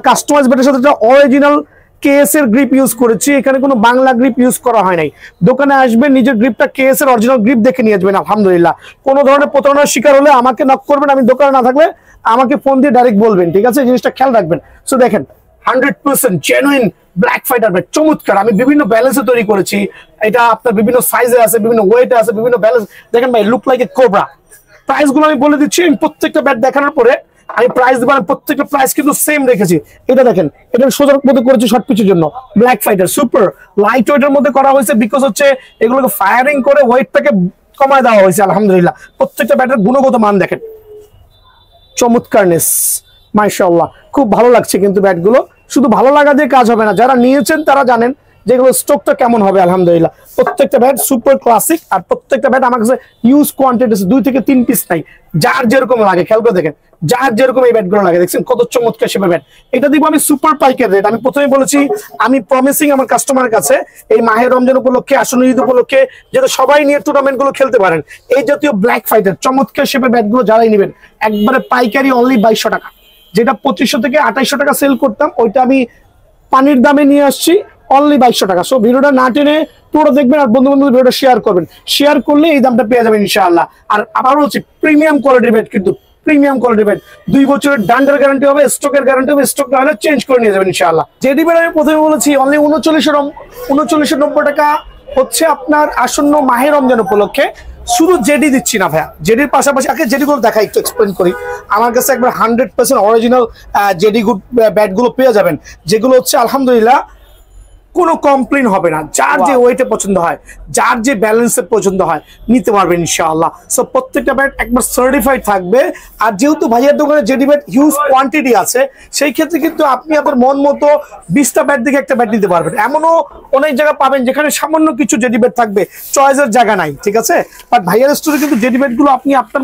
কাস্টমাইজ ব্যাটের সাথে অরিজিনাল কেএস এর গ্রিপ ইউজ করেছি, এখানে কোনো বাংলা গ্রিপ ইউজ করা হয় নাই। দোকানে আসবেন নিজের গ্রিপটা কেএস এর অরিজিনাল গ্রিপ দেখে নিয়ে আসবেন। আলহামদুলিল্লাহ কোনো ধরনের প্রতারণার শিকার হলে আমাকে নক করবেন, আমি দোকানে না থাকলে আমাকে ফোন দিয়ে ডাইরেক্ট বলবেন, ঠিক আছে? জিনিসটা খেয়াল রাখবেন। সো দেখেন 100% জেনুইন ব্ল্যাক ফাইটার ব্যাট, চমৎকার। আমি বিভিন্ন ব্যালেন্সে তৈরি করেছি, এটা আপনার বিভিন্ন সাইজে আছে, বিভিন্ন ওয়েটে আছে, বিভিন্ন ব্যালেন্স। দেখেন ভাই look like a cobra. Price গুলো আমি বলে দিচ্ছি, প্রত্যেকটা ব্যাট দেখানোর পরে আমি প্রাইস দেবো। প্রত্যেকটা প্রাইস কিন্তু সেম রেখেছি। এটা দেখেন, এটা সোজার মধ্যে করেছি শর্ট পিচের জন্য, ব্ল্যাক ফাইটার সুপার লাইট ওয়েটের মধ্যে করা হয়েছে, বিকজ হচ্ছে এগুলোকে ফায়ারিং করে ওয়েটটাকে কমায় দেওয়া হয়েছে। আলহামদুলিল্লাহ প্রত্যেকটা ব্যাটের গুণগত মান দেখেন, চমৎকারনেস, মাশাআল্লাহ খুব ভালো লাগছে। কিন্তু ব্যাটগুলো শুধু ভালো লাগা দিয়ে কাজ হবে না, যারা নিয়েছেন তারা জানেন যেগুলো স্টকটা কেমন হবে। আলহামদুলিল্লাহ প্রত্যেকটা ব্যাট সুপার ক্লাসিক, আর প্রত্যেকটা ব্যাট আমার কাছে ইউজ কোয়ান্টিটি 2 থেকে 3 পিস নাই, যার যেরকম লাগে। খেয়াল করে দেখেন, যার যেরকম এই ব্যাটগুলো লাগে, দেখছেন কত চমৎকার শেপের ব্যাট। এটা দিব আমি সুপার পাইকারি রেট। আমি প্রথমে বলেছি আমি প্রমিসিং আমার কাস্টমারের কাছে এই মাহে রমজান উপলক্ষে, আসন্ন ঈদ উপলক্ষে যাতে সবাই নিয়ে টুর্নামেন্ট গুলো খেলতে পারেন, এই জাতীয় ব্ল্যাক ফাইটার চমৎকার শেপের ব্যাটগুলো যারাই নেবেন একবারে পাইকারি অনলি 2200 টাকা। যেটা 2500 থেকে 2800 টাকা সেল করতাম, ওইটা আমি পানির দামে নিয়ে আসছি অনলি 2200 টাকা। সো ভিডিওটা না টেনে পুরো দেখবেন আর বন্ধু বান্ধব ভিডিওটা শেয়ার করবেন, শেয়ার করলে এই দামটা পেয়ে যাবেন ইনশাআল্লাহ। আর আবার হচ্ছে প্রিমিয়াম কোয়ালিটির বেড, কিন্তু প্রিমিয়াম কোয়ালিটির বেড, 2 বছরের ডান্ডার গ্যারান্টি হবে, স্টকের গ্যারান্টি হবে, স্টক না হলে চেঞ্জ করে নিয়ে যাবেন ইনশাআল্লাহ। জেডি বেড আমি প্রথমে বলেছি অনলি 3990 টাকা হচ্ছে আপনার আসন্ন মাহে রমজান উপলক্ষে। শুধু জেডি দিচ্ছি না ভাইয়া, জেডির পাশাপাশি আগে জেডি গুলো দেখা একটু এক্সপ্লেন করি। আমার কাছে একবার 100% অরিজিনাল জেডি গুড ব্যাট গুলো পেয়ে যাবেন, যেগুলো হচ্ছে আলহামদুলিল্লাহ কোনো কমপ্লেন হবে না। যার যে ওয়েটে পছন্দ হয়, যার যে ব্যালেন্সে পছন্দ হয় নিতে পারবেন ইনশাআল্লাহ। সো প্রত্যেকটা ব্যাট একবার সার্টিফাইড থাকবে। আর যেহেতু ভাইয়ার দোকানে জেডি ব্যাট হিউজ কোয়ান্টিটি আছে, সেই ক্ষেত্রে কিন্তু আপনি আপনার মন মতো 20টা ব্যাট দিকে একটা ব্যাট নিতে পারবেন। এমনও অনেক জায়গা পাবেন যেখানে সামান্য কিছু জেডি ব্যাট থাকবে, চয়েসের জায়গা নাই, ঠিক আছে। বাট ভাইয়ার স্টোরে কিন্তু জেডি ব্যাট গুলো আপনি আপনার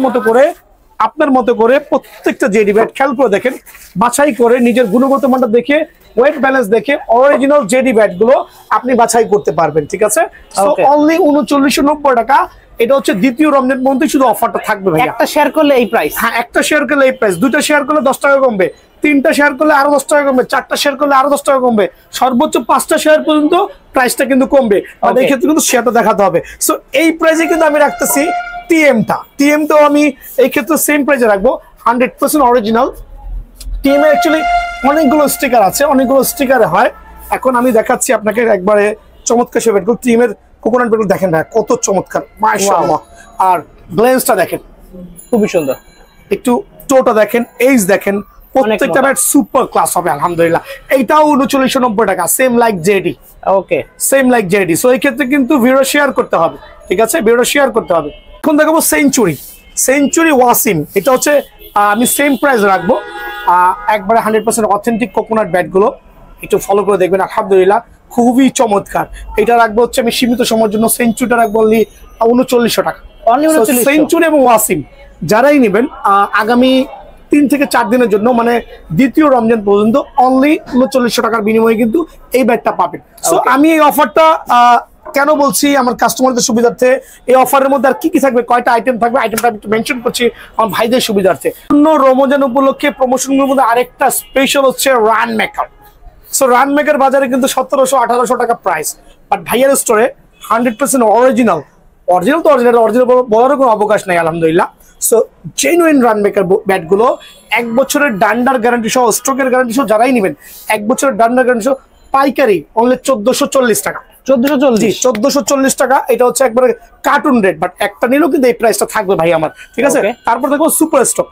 মতো করে প্রত্যেকটা জেডি ব্যাট খেয়াল করে দেখেন, বাছাই করে নিজের গুণগত মানটা দেখে, ওয়েট ব্যালেন্স দেখে অরিজিনাল জেডি ব্যাট গুলো আপনি বাছাই করতে পারবেন, ঠিক আছে। সো অনলি 3990 টাকা। এটা হচ্ছে দ্বিতীয় রমজান পর্যন্ত শুধু অফারটা থাকবে ভাই। একটা শেয়ার করলে এই প্রাইস? হ্যাঁ, একটা শেয়ার করলে এই প্রাইস, 2টা শেয়ার করলে 10 টাকা কমবে, 3টা শেয়ার করলে আরো 10 টাকা কমবে, 4টা শেয়ার করলে আরো 10 টাকা কমবে, সর্বোচ্চ 5টা শেয়ার পর্যন্ত প্রাইসটা কিন্তু কমবে। আর এই ক্ষেত্রে কিন্তু শেয়ারটা দেখাতে হবে। সো এই প্রাইসে কিন্তু আমি রাখতেছি টিএমটাও আমি এই ক্ষেত্রে সেম প্রাইসে রাখবো, 100% অরিজিনাল। টিএম এর অ্যাকচুয়ালি অনেকগুলো স্টিকার আছে, অনেকগুলো স্টিকারে হয়। এখন আমি দেখাচ্ছি আপনাকে একবারে চমৎকার সে বেডগুলো। টিএমের কোকোনাট বেডগুলো দেখেন ভাই, কত চমৎকার মাশাআল্লাহ। আর গ্লেন্সটা দেখেন খুবই সুন্দর, একটু টোটা দেখেন, এইজ দেখেন, প্রত্যেকটা ব্যাট সুপার ক্লাস হবে আলহামদুলিল্লাহ। এইটাও 3990 টাকা, সেম লাইক জেডি। ওকে, সেম লাইক জেডি। সো এই ক্ষেত্রে কিন্তু ভিডিও শেয়ার করতে হবে, ঠিক আছে, ভিডিও শেয়ার করতে হবে। এখন দেখাবো সেঞ্চুরি ওয়াসিম। এটা হচ্ছে আমি সেম প্রাইস রাখবো, একবারে 100% অথেন্টিক কোকোনাট ব্যাট গুলো একটু ফলো করে দেখবেন, আলহামদুলিল্লাহ খুবই চমৎকার। এটা রাখবো হচ্ছে আমি সীমিত সময়ের জন্য, সেঞ্চুরিটা রাখবো অনলি 3900 টাকা। সেঞ্চুরি এবং ওয়াসিম যারাই নেবেন আগামী 3 থেকে 4 দিনের জন্য, মানে দ্বিতীয় রমজান পর্যন্ত অনলি 3900 টাকার বিনিময়ে কিন্তু এই ব্যাটটা পাবেন। সো আমি এই অফারটা কেন বলছি, আমার কাস্টমারদের সুবিধার্থে। এই অফারের মধ্যে আর কি কি থাকবে, কয়টা আইটেম থাকবে, আইটেমটা আমি একটু মেনশন করছি আমার ভাইদের সুবিধার্থে। রমজান উপলক্ষে প্রমোশনগুলোর মধ্যে আরেকটা স্পেশাল হচ্ছে run maker. So run maker বাজারে কিন্তু 1700-1800 টাকা প্রাইস, বাট ভাইয়ার স্টোরে 100% অরিজিনাল তো অরিজিনাল বলারও কোনো অবকাশ নাই আলহামদুলিল্লাহ। সো জেনুইন রান মেকার ব্যাটগুলো 1 বছরের ডান্ডার গ্যারান্টি সহ, স্ট্রোকের গ্যারান্টি সহ যারাই নেবেন, 1 বছরের ডান্ডার গ্যারান্টি সহ পাইকারি অনলি 1440 টাকা। 1440 টাকা। এটা হচ্ছে একবারে কার্টুন রেট, বাট একটা নিলেও কিন্তু এই প্রাইসটা থাকবে ভাই আমার, ঠিক আছে। তারপর দেখো সুপার স্টক,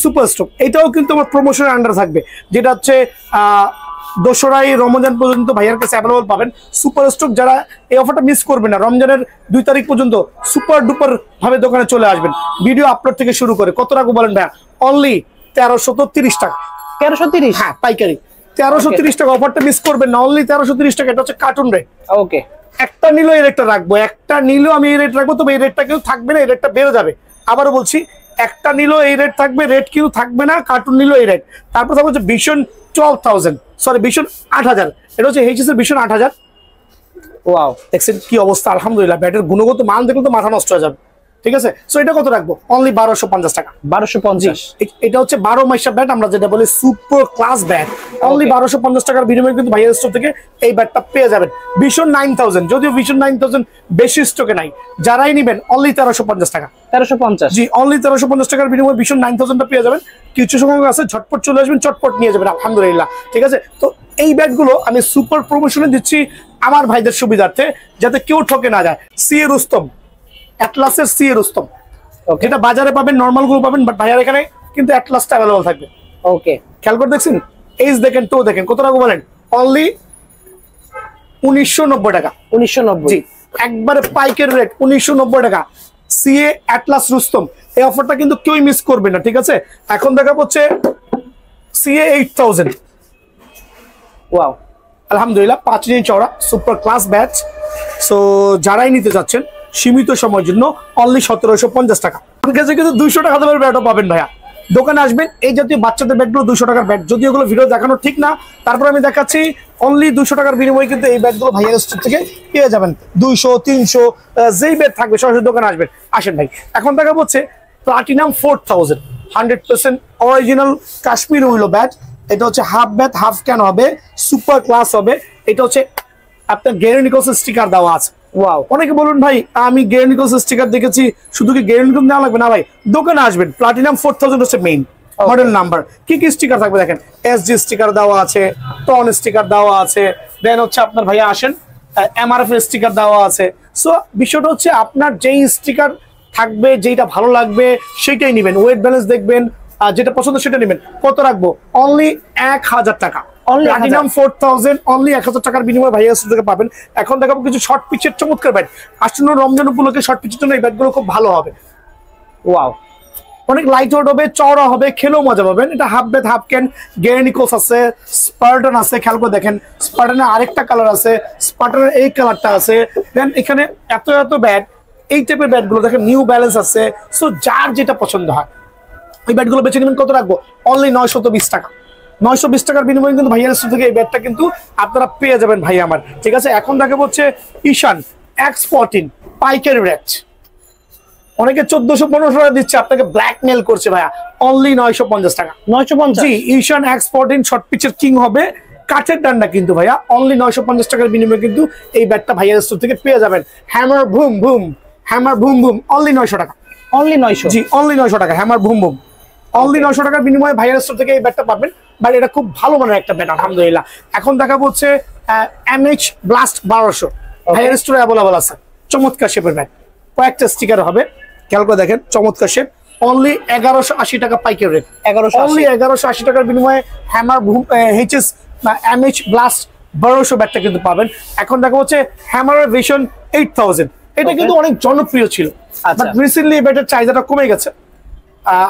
সুপার স্টক, এটাও কিন্তু আমার প্রমোশনের আন্ডার থাকবে, যেটা হচ্ছে 2রা রমজান পর্যন্ত ভাইয়ার কাছে অ্যাভেলেবল পাবেন। সুপার স্টক যারা এই অফারটা মিস করবেন না, রমজানের 2 তারিখ পর্যন্ত সুপার ডুপার ভাবে দোকানে চলে আসবেন, ভিডিও আপলোড থেকে শুরু করে। কত টাকা বলেন ভাইয়া? অনলি 1330 টাকা। 1330? হ্যাঁ, পাইকারি 1330 টাকা। অফারটা মিস করবেন না, অনলি 1330 টাকা। এটা হচ্ছে কার্টুন রেট। ওকে, একটা নিলেও এই রেটটা রাখবো, একটা নিলেও আমি এই রেট রাখবো, তবে এই রেটটা কিন্তু থাকবে না, এই রেটটা বেড়ে যাবে। আবারও বলছি, একটা নিলেও এই রেট থাকবে, রেট কিন্তু থাকবে না, কার্টুন নিলেও এই রেট। তারপর থাকবে হচ্ছে ভীষণ 12,000, সরি ভীষণ 8000। এটা হচ্ছে এইচএস এর ভীষণ 8000। ওয়াও, দেখছেন কি অবস্থা আলহামদুলিল্লাহ। ব্যাটের গুণগত মান দেখলে তো মাথা নষ্ট হয়ে যাবে, ঠিক আছে। সো এটা কত রাখবো? অনলি 1250 টাকা। 1250? এটা হচ্ছে 12 মাসা ব্যাট, আমরা যেটা বলি সুপার ক্লাস ব্যাট। অনলি 1250 টাকার বিনিময়ে কিন্তু ভাইয়ার স্টোর থেকে এই ব্যাটটা পেয়ে যাবেন। ভীষণ 9000, যদিও ভীষণ 9000 বেশি স্টকে নাই, যারাই নেবেন অনলি 1350 টাকা। 1350? জি, অনলি 1350 টাকার বিনিময়ে ভীষণ 9000টা পেয়ে যাবেন। কিছু সংখ্যক আছে, ঝটপট চলে আসবেন, চটপট নিয়ে যাবেন আলহামদুলিল্লাহ, ঠিক আছে। তো এই ব্যাটগুলো আমি সুপার প্রমোশনে দিচ্ছি আমার ভাইদের সুবিধার্থে, যাতে কেউ ঠকে না যায়। সিএ রুস্তম, অ্যাটলাসের সিএ রুস্তম, যেটা বাজারে পাবেন, নর্মাল গুলো পাবেন, বাট ভাইয়ার এখানে কিন্তু অ্যাটলাসটা অ্যাভেলেবল থাকবে। ওকে, খেয়াল করে দেখছেন, এইজ দেখেন, টো দেখেন, কত টাকা বলেন? অনলি 1990 টাকা। 1990? জি, একবারে পাইকারি রেট, 1990 টাকা। সিএ অ্যাটলাস রুস্তম, এই অফারটা কিন্তু কেউই মিস করবে না, ঠিক আছে। এখন দেখা হচ্ছে সিএ 8000। ওয়াও, আলহামদুলিল্লাহ 5 ইঞ্চি চওড়া সুপার ক্লাস ব্যাচ। সো যারাই নিতে যাচ্ছেন সীমিত সময়ের জন্য অনলি 1750 টাকা। আমার কাছে কিন্তু 200 টাকা দামের ব্যাটও পাবেন ভাইয়া। দোকানে আসবেন, এই জাতীয় বাচ্চাদের ব্যাটগুলো 200 টাকার ব্যাট, যদি ওগুলো ভিডিও দেখানো ঠিক না, তারপর আমি দেখাচ্ছি অনলি 200 টাকার বিনিময়ে কিন্তু এই ব্যাটগুলো ভাইয়ার স্টোর থেকে পেয়ে যাবেন। 200, 300 যেই ব্যাট থাকবে সরাসরি দোকানে আসবেন। আসেন ভাই, এখন দেখা হচ্ছে প্লাটিনাম 4000, 100% অরিজিনাল কাশ্মীর উইলো ব্যাট। এটা হচ্ছে হাফ ব্যাথ হাফ ক্যান হবে, সুপার ক্লাস হবে। এটা হচ্ছে আপনার গ্যারি নিকলস স্টিকার দেওয়া আছে। ওয়াও, অনেকে বলুন ভাই আমি গ্যারি নিকলস স্টিকার দেখেছি, শুধু কি গ্যারি নিকলস নেওয়া লাগবে? না ভাই, দোকানে আসবেন, প্লাটিনাম 4000 হচ্ছে মেইন মডেল নাম্বার। কি কি স্টিকার থাকবে দেখেন, এসজি স্টিকার দেওয়া আছে, টন স্টিকার দেওয়া আছে, দেন হচ্ছে আপনার ভাইয়া আসেন এমআরএফ স্টিকার দেওয়া আছে। সো বিষয়টা হচ্ছে আপনার যেই স্টিকার থাকবে, যেটা ভালো লাগবে সেটাই নেবেন, ওয়েট ব্যালেন্স দেখবেন, আর যেটা পছন্দ সেটা নেবেন। কত রাখবো? অনলি 1000 টাকা। প্লাটিনাম 4000 অনলি 1000 টাকার বিনিময়ে ভাইয়া থেকে পাবেন। এখন দেখাবো কিছু শর্ট পিচের চমৎকার ব্যাট। আসন্ন রমজান উপলক্ষে শর্ট পিচের জন্য এই ব্যাটগুলো খুব ভালো হবে। ওয়াও, অনেক লাইট ওয়েট হবে, চওড়া হবে, খেলেও মজা পাবেন। এটা half bat half cane, Gray Nicolls আছে, স্পার্টন আছে। খেয়াল করে দেখেন, স্পার্টনের আরেকটা কালার আছে, স্পার্টনের এই কালারটা আছে। দেন এখানে এত এত ব্যাট, এই টাইপের ব্যাটগুলো দেখেন, নিউ ব্যালেন্স আছে। সো যার যেটা পছন্দ হয় এই ব্যাটগুলো বেছে নেবেন। কত রাখবো? অনলি 920 টাকা। 920 টাকার বিনিময়ে কিন্তু ভাইয়ার স্টোর থেকে এই ব্যাটটা কিন্তু আপনারা পেয়ে যাবেন ভাই আমার, ঠিক আছে। এখন দেখাবো হচ্ছে ঈশান X14 পাইকারি রেট। অনেকে 1400-1500 টাকা দিচ্ছে, আপনাকে ব্ল্যাকমেল করছে ভাইয়া। অনলি 950 টাকা। 950। জি, ঈশান X14 শর্ট পিচের কিং হবে, কাঠের ডান্ডা কিন্তু ভাইয়া। অনলি 950 টাকার বিনিময়ে কিন্তু এই ব্যাটটা ভাইয়ার স্টোর থেকে পেয়ে যাবেন। Hammer boom boom, hammer boom boom only 900 টাকা। অনলি 900। জি, অনলি 900 টাকা হ্যামার বুম বুম। অনলি 900 টাকার বিনিময়ে ভাইয়ার স্টোর থেকে এই ব্যাটটা পাবেন। বাট এটা খুব ভালো মানের একটা ব্যাট আলহামদুলিল্লাহ। এখন দেখাবো হচ্ছে MH ব্লাস্ট 1200 ভাইয়ার স্টোরে অ্যাভেলেবল আছে। চমৎকার শেপের ব্যাট, কয়েকটা স্টিকার হবে, খেয়াল করে দেখেন, চমৎকার শেপ। অনলি 1180 টাকা পাইকারি রেট। 1180। অনলি 1180 টাকার বিনিময়ে হ্যামার HS MH ব্লাস্ট 1200 ব্যাটটা কিন্তু পাবেন। এখন দেখা হচ্ছে হ্যামারের ভিশন 8000। এটা কিন্তু অনেক জনপ্রিয় ছিল, বাট রিসেন্টলি এই ব্যাটের চাহিদাটা কমে গেছে।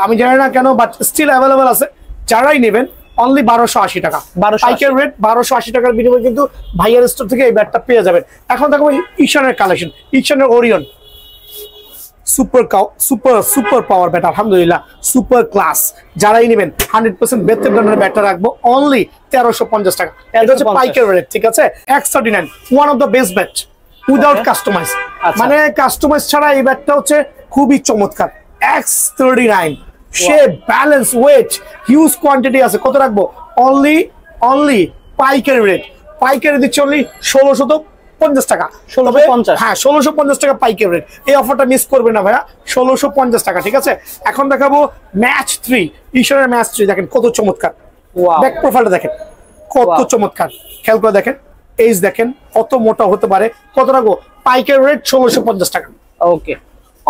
আমি জানি না কেন, বাট স্টিল অ্যাভেলেবল আছে। যারাই নেবেন অনলি 1280 টাকা পাইকারি রেট। 1280 টাকার বিনিময়ে কিন্তু ভাইয়ার স্টোর থেকে এই ব্যাটটা পেয়ে যাবেন। এখন দেখো ঈশানের কালেকশন, ঈশানের ওরিয়ন সুপার পাওয়ার ব্যাট আলহামদুলিল্লাহ, সুপার ক্লাস। যারাই নেবেন 100% বেতের ডানের ব্যাটটা রাখবো অনলি 1350 টাকা। এটা হচ্ছে পাইকারি রেট, ঠিক আছে। X39 one of the best bat without customise, মানে কাস্টমাইজ ছাড়া এই ব্যাটটা হচ্ছে খুবই চমৎকার। X39 shape, balance, weight, huge quantity আছে। কত রাখবো? অনলি পাইকারি রেট। পাইকারি দিচ্ছে অনলি 1650 টাকা। 1650। হ্যাঁ, 1650 টাকা পাইকারি রেট। এই অফারটা মিস করবে না ভাইয়া, 1650 টাকা, ঠিক আছে। এখন দেখাবো ম্যাচ 3, ঈশানের ম্যাচ 3। দেখেন কত চমৎকার, ব্যাক প্রোফাইলটা দেখেন কত চমৎকার। খেয়াল করে দেখেন, এইজ দেখেন কত মোটা হতে পারে। কত রাখবো? পাইকারি রেট 1650 টাকা। ওকে,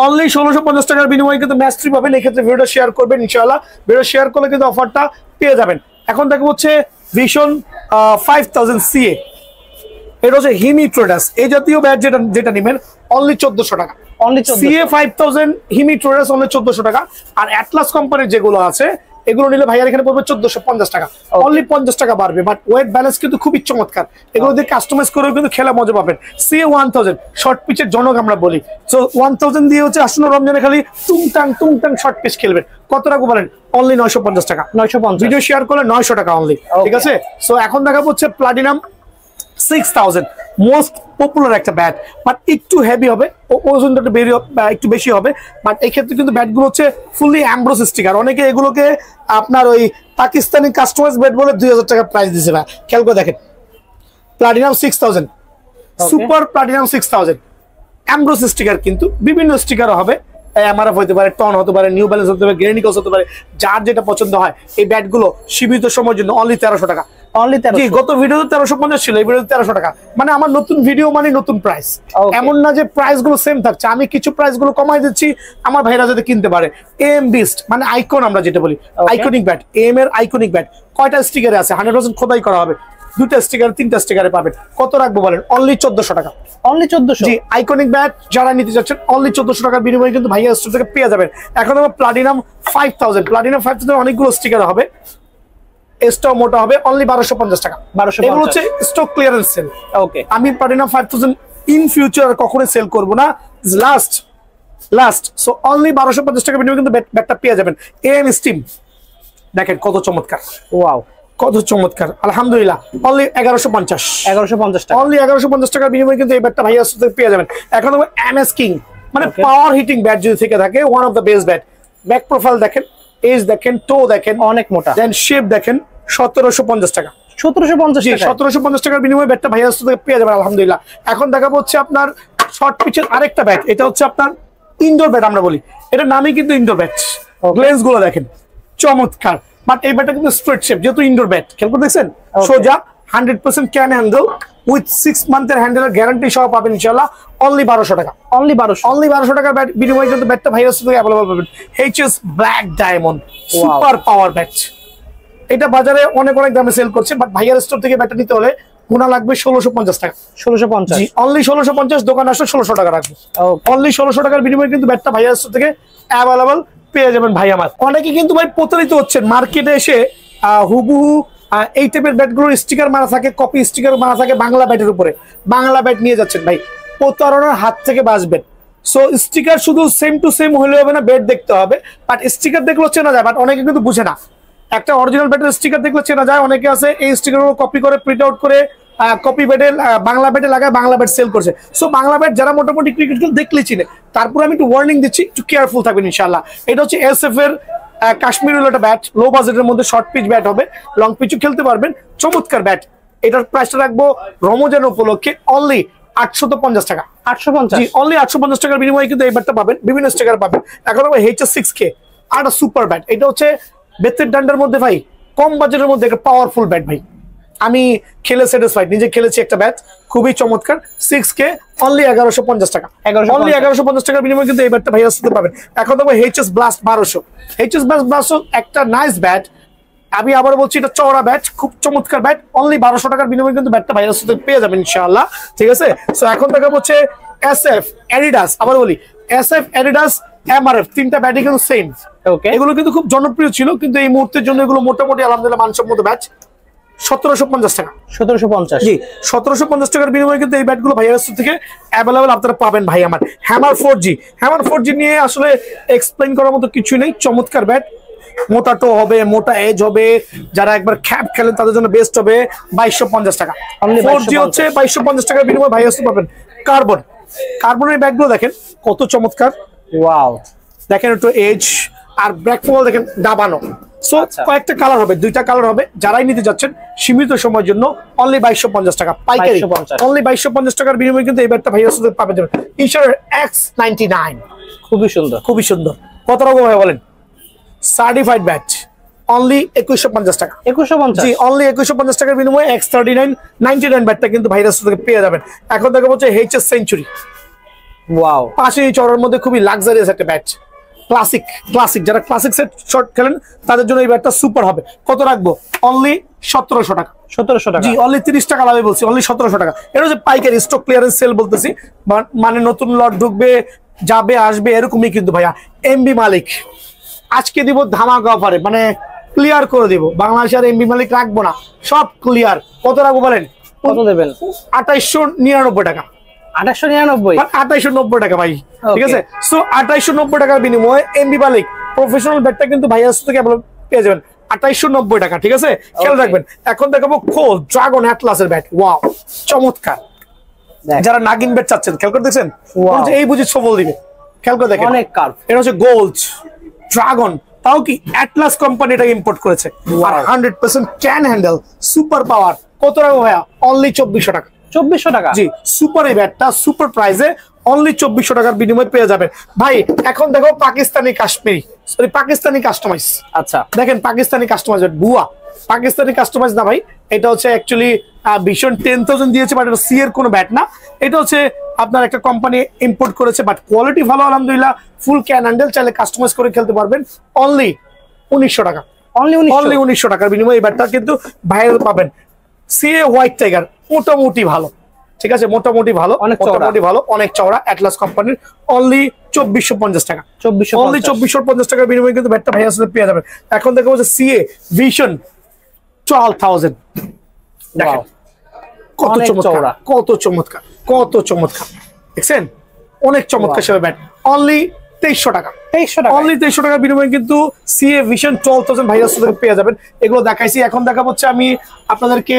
অনলি 1650 টাকার বিনিময়ে কিন্তু ম্যাচ 3 পাবেন। এক্ষেত্রে ভিডিওটা শেয়ার করবেন ইনশাআল্লাহ। ভিডিও শেয়ার করলে কিন্তু অফারটা পেয়ে যাবেন। এখন দেখো হচ্ছে ভিশন 5000 CA। এটা হচ্ছে হিমি ট্রেডার্স, এই জাতীয় ব্যাট যেটা নেবেন অনলি 1400 টাকা। অনলি CA 5000 হিমি ট্রেডার্স অনলি 1400 টাকা। আর অ্যাটলাস কোম্পানির যেগুলো আছে এগুলো নিলে ভাইয়ার এখানে পড়বে 1450 টাকা। অনলি 50 টাকা বাড়বে, বাট ওয়েট ব্যালেন্স কিন্তু খুবই চমৎকার। এগুলো দিয়ে কাস্টমাইজ করেও কিন্তু খেলা মজা পাবেন। CA 1000 শর্ট পিচের জনক আমরা বলি। সো 1000 দিয়ে হচ্ছে আসন্ন রমজানে খালি টুংটাং শর্ট পিচ খেলবেন। কত রাখবো বলেন? অনলি 950 টাকা। 950। ভিডিও শেয়ার করলে 900 টাকা অনলি, ঠিক আছে। সো এখন দেখাবো হচ্ছে প্লাটিনাম 6000 মোস্ট পপুলার একটা ব্যাট, বাট একটু হেভি হবে, ওজনটা একটু বেশি হবে। বাট এই ক্ষেত্রে কিন্তু ব্যাটগুলো হচ্ছে ফুললি অ্যাম্ব্রোস স্টিকার। অনেকে এগুলোকে আপনার ওই পাকিস্তানি কাস্টমাইজ ব্যাট বলে 2000 টাকা প্রাইস দিছে ভাই। খেয়াল করে দেখেন, প্লাটিনাম 6000 সুপার প্লাটিনাম 6000 অ্যাম্ব্রোস স্টিকার, কিন্তু বিভিন্ন স্টিকারও হবে। এমআরএফ হতে পারে, টন হতে পারে, নিউ ব্যালেন্স হতে পারে, গ্যারি নিকলস হতে পারে, যার যেটা পছন্দ হয়। এই ব্যাটগুলো সীমিত সময়ের জন্য অনলি 1300 টাকা। অনলি 1300। জি, গত ভিডিওতে 1350 ছিল, এই ভিডিওতে 1300 টাকা। মানে আমার নতুন ভিডিও মানে নতুন প্রাইস। এমন না যে প্রাইস গুলো সেম থাকছে, আমি কিছু প্রাইস গুলো কমাই দিচ্ছি আমার ভাইরা যাতে কিনতে পারে। এম বিস্ট মানে আইকন, আমরা যেটা বলি আইকনিক ব্যাট। এম এর আইকনিক ব্যাট কয়টা স্টিকারে আছে? 100% খোদাই করা হবে। 2টা স্টিকার 3টা স্টিকারে পাবেন। কত রাখবো বলেন? অনলি 1400 টাকা। অনলি 1400। জি, আইকনিক ব্যাট যারা নিতে চাচ্ছেন অনলি 1400 টাকার বিনিময়ে কিন্তু ভাইয়া স্টোর থেকে পেয়ে যাবেন। এখন আমরা প্লাটিনাম 5000, প্লাটিনাম 5000 অনেকগুলো স্টিকার হবে, এসটাও মোটা হবে, অনলি 1250 টাকা। 1250 এগুলো হচ্ছে স্টক ক্লিয়ারেন্স সেল। ওকে, আমি প্লাটিনাম 5000 ইন ফিউচার কখনোই সেল করব না, লাস্ট। সো অনলি 1250 টাকা বিনিময়ে কিন্তু ব্যাটটা পেয়ে যাবেন। এম স্টিম দেখেন কত চমৎকার, ওয়াও, কত চমৎকার আলহামদুলিল্লাহ। অনলি 1150 টাকা। অনলি 1150 টাকার বিনিময়ে কিন্তু এই ব্যাটটা ভাইয়া থেকে পেয়ে যাবেন। এখন MS কিং মানে পাওয়ার হিটিং ব্যাট যদি থেকে থাকে, one of the best bat. Back profile দেখেন, এজ দেখেন, টো দেখেন, অনেক মোটা। দেন শেপ দেখেন, 1750 টাকা। 1750 জি, টাকা। 1750 টাকার বিনিময়ে ব্যাটটা ভাইয়ার কাছ থেকে পেয়ে যাবেন আলহামদুলিল্লাহ। এখন দেখাবো হচ্ছে আপনার শর্ট পিচের আরেকটা ব্যাট, এটা হচ্ছে আপনার ইনডোর ব্যাট আমরা বলি, এটা নামই কিন্তু ইনডোর ব্যাট। গ্লেন্স গুলো দেখেন চমৎকার, বাট এই ব্যাটটা কিন্তু স্ট্রেট শেপ, যেহেতু ইনডোর ব্যাট, খেয়াল করে দেখছেন সোজা 100% ক্যান হ্যান্ডেল উইথ 6 মান্থের হ্যান্ডেলের গ্যারান্টি সহ পাবেন ইনশাআল্লাহ অনলি 1200 টাকা। অনলি 1200। অনলি 1200 টাকার ব্যাট বিনিময়ে কিন্তু ব্যাটটা ভাইয়ার কাছ থেকে অ্যাভেলেবল পাবেন। HS black diamond super power bat, এটা বাজারে অনেক অনেক দামে সেল করছে, বাট ভাইয়ার স্টোর থেকে ব্যাটটা নিতে হলে গুণা লাগবে 1650 টাকা। 1650। জি, অনলি 1650, দোকান আসলে 1600 টাকা রাখবো। অনলি 1600 টাকার বিনিময়ে কিন্তু ব্যাটটা ভাইয়ার স্টোর থেকে অ্যাভেলেবল পেয়ে যাবেন ভাই আমার। অনেকে কিন্তু ভাই প্রতারিত হচ্ছেন, মার্কেটে এসে হুবহু এই টাইপের ব্যাটগুলোর স্টিকার মারা থাকে, কপি স্টিকার মারা থাকে বাংলা ব্যাটের উপরে, বাংলা ব্যাট নিয়ে যাচ্ছেন ভাই, প্রতারণার হাত থেকে বাঁচবেন। সো স্টিকার শুধু সেম টু সেম হলে হবে না, ব্যাট দেখতে হবে, বাট স্টিকার দেখলেও চেনা যায়, বাট অনেকে কিন্তু বুঝে না। একটা অরিজিনাল ব্যাটের স্টিকার দেখলে চেনা যায়, অনেকে আছে এই স্টিকারগুলো কপি করে প্রিন্ট আউট করে কপি ব্যাটে বাংলা ব্যাটে লাগায়, বাংলা ব্যাট সেল করছে। সো বাংলা ব্যাট যারা মোটামুটি ক্রিকেট খেল দেখলে চিনে, তারপর আমি একটু ওয়ার্নিং দিচ্ছি, একটু কেয়ারফুল থাকবেন ইনশাআল্লাহ। এটা হচ্ছে SF এর কাশ্মীর একটা ব্যাট, লো বাজেটের মধ্যে শর্ট পিচ ব্যাট হবে, লং পিচও খেলতে পারবেন, চমৎকার ব্যাট। এটার প্রাইসটা রাখবো রমজান উপলক্ষে অনলি 850 টাকা। 850। জি, অনলি 850 টাকার বিনিময়ে কিন্তু এই ব্যাটটা পাবেন, বিভিন্ন স্টিকার পাবেন। এখন হবে HS6K, আর একটা সুপার ব্যাট, এটা হচ্ছে বেতের ডান্ডার মধ্যে ভাই, কম বাজেটের মধ্যে একটা পাওয়ারফুল ব্যাট ভাই, আমি খেলে স্যাটিসফাইড, নিজে খেলেছি একটা ব্যাট, খুবই চমৎকার। 6K অনলি 1150 টাকা। অনলি 1150 টাকার বিনিময়ে কিন্তু এই ব্যাটটা ভাইয়ার সাথে পাবেন। এখন দেখো HS ব্লাস্ট 1200। HS ব্লাস্ট 1200 একটা নাইস ব্যাট, আমি আবার বলছি এটা চওড়া ব্যাট, খুব চমৎকার ব্যাট, অনলি 1200 টাকার বিনিময়ে কিন্তু ব্যাটটা ভাইয়ার সাথে পেয়ে যাবেন ইনশাআল্লাহ। ঠিক আছে, সো এখন দেখা হচ্ছে SF অ্যাডিডাস, আবার বলি SF অ্যাডিডাস MRF, তিনটা ব্যাটই কিন্তু সেম। ওকে, এগুলো কিন্তু খুব জনপ্রিয় ছিল, কিন্তু এই মুহূর্তের জন্য এগুলো মোটামুটি আলহামদুলিল্লাহ মানসম্মত ব্যাট। 1750 টাকা। 1750। জি, 1750 টাকার বিনিময়ে কিন্তু এই ব্যাটগুলো ভাইয়ার কাছ থেকে অ্যাভেলেবল আপনারা পাবেন ভাই আমার। হ্যামার 4G, হ্যামার 4G নিয়ে আসলে এক্সপ্লেইন করার মতো কিছু নেই, চমৎকার ব্যাট, মোটা টো হবে, মোটা এজ হবে, যারা একবার খ্যাপ খেলেন তাদের জন্য বেস্ট হবে। 2250 টাকা। 4G হচ্ছে 2250 টাকার বিনিময়ে ভাইয়ার কাছে পাবেন। কার্বন, কার্বনের ব্যাটগুলো দেখেন কত চমৎকার, ওয়াও, দেখেন একটু এজ আর ব্র্যাক ফল দেখেন দাবানো। সো কয়েকটা কালার হবে, দুইটা কালার হবে, যারাই নিতে যাচ্ছেন সীমিত সময়ের জন্য অনলি 2250 টাকা পাইকারি। অনলি 2250 টাকার বিনিময়ে কিন্তু এই ব্যাটটা ভাইয়ার সাথে পাবেন। ইনশার X99 খুবই সুন্দর, খুবই সুন্দর। কত রকম ভাই বলেন? সার্টিফাইড ব্যাট অনলি 2150 টাকা। 2150। জি, অনলি 2150 টাকার বিনিময়ে X39 99 ব্যাটটা কিন্তু ভাইরাস থেকে পেয়ে যাবেন। এখন দেখা হচ্ছে HS সেঞ্চুরি, ওয়াও, 5 ইঞ্চি চওড়ার মধ্যে খুবই লাক্সারিয়াস একটা ব্যাট, ক্লাসিক, ক্লাসিক যারা ক্লাসিক সেট শর্ট খেলেন তাদের জন্য এই ব্যাটটা সুপার হবে। কত রাখবো? অনলি 1700 টাকা। 1700 টাকা। জি, অনলি 30 টাকা লাভে বলছি, অনলি 1700 টাকা। এটা হচ্ছে পাইকারি স্টক ক্লিয়ারেন্স সেল বলতেছি, মানে নতুন লট ঢুকবে, যাবে আসবে এরকমই কিন্তু ভাইয়া। MB মালিক আজকে দিব ধামাকা অফারে, মানে ক্লিয়ার করে দিব, বাংলাদেশে আর MB মালিক রাখবো না, সব ক্লিয়ার। কত রাখবো বলেন? কত দেবেন? 2899 টাকা। 2899? 2890 টাকা ভাই, ঠিক আছে। সো 2890 টাকার বিনিময়ে MB মালিক প্রফেশনাল ব্যাটটা কিন্তু ভাইয়ার থেকে পেয়ে যাবেন 2890 টাকা, ঠিক আছে। খেয়াল রাখবেন। এখন দেখাবো খোল ড্রাগন অ্যাটলাসের ব্যাট, ওয়াও চমৎকার। যারা নাগিন ব্যাট চাচ্ছেন, খেয়াল করে দেখছেন, এই বুঝি সফল দিবে, খেয়াল করে দেখেন, অনেক কার্ভ। এটা হচ্ছে গোল্ড ড্রাগন, তাও কি অ্যাটলাস কোম্পানি এটা ইম্পোর্ট করেছে, আর 100% ক্যান হ্যান্ডেল, সুপার পাওয়ার। কত রাখবো ভাইয়া? অনলি 2400 টাকা। 2400 টাকা? জি, সুপার এই ব্যাটটা সুপার প্রাইসে অনলি 2400 টাকার বিনিময়ে পেয়ে যাবেন ভাই। এখন দেখো পাকিস্তানি কাশ্মীরি, সরি পাকিস্তানি কাস্টমাইজ। আচ্ছা, দেখেন পাকিস্তানি কাস্টমাইজ বুয়া, পাকিস্তানি কাস্টমাইজ না ভাই, এটা হচ্ছে অ্যাকচুয়ালি ভীষণ 10,000 দিয়েছে, বাট এটা সি এর কোনো ব্যাট না, এটা হচ্ছে আপনার একটা কোম্পানি ইম্পোর্ট করেছে, বাট কোয়ালিটি ভালো আলহামদুলিল্লাহ, ফুল ক্যান হ্যান্ডেল, চাইলে কাস্টমাইজ করে খেলতে পারবেন। অনলি 1900 টাকা। অনলি 1900 টাকার বিনিময়ে এই ব্যাটটা কিন্তু ভাইরাল পাবেন। সিএ হোয়াইট টাইগার মোটামুটি ভালো, ঠিক আছে, মোটামুটি ভালো, মোটামুটি ভালো, অনেক চওড়া, অ্যাটলাস কোম্পানির, অনলি 2450 টাকা। অনলি 2450 টাকার বিনিময়ে কিন্তু ব্যাটটা ভাইয়ার সাথে পেয়ে যাবেন। এখন দেখা হচ্ছে সিএ ভিশন 12000, দেখেন কত চমৎকার, কত চমৎকার, কত চমৎকার, দেখছেন অনেক চমৎকার সেবা ব্যাট। অনলি 2300 টাকা। 2300 টাকা। অনলি 2300 টাকার বিনিময়ে কিন্তু সিএ ভিশন 12000 ভাইরাস থেকে পেয়ে যাবেন। এগুলো দেখাইছি, এখন দেখা হচ্ছে আমি আপনাদেরকে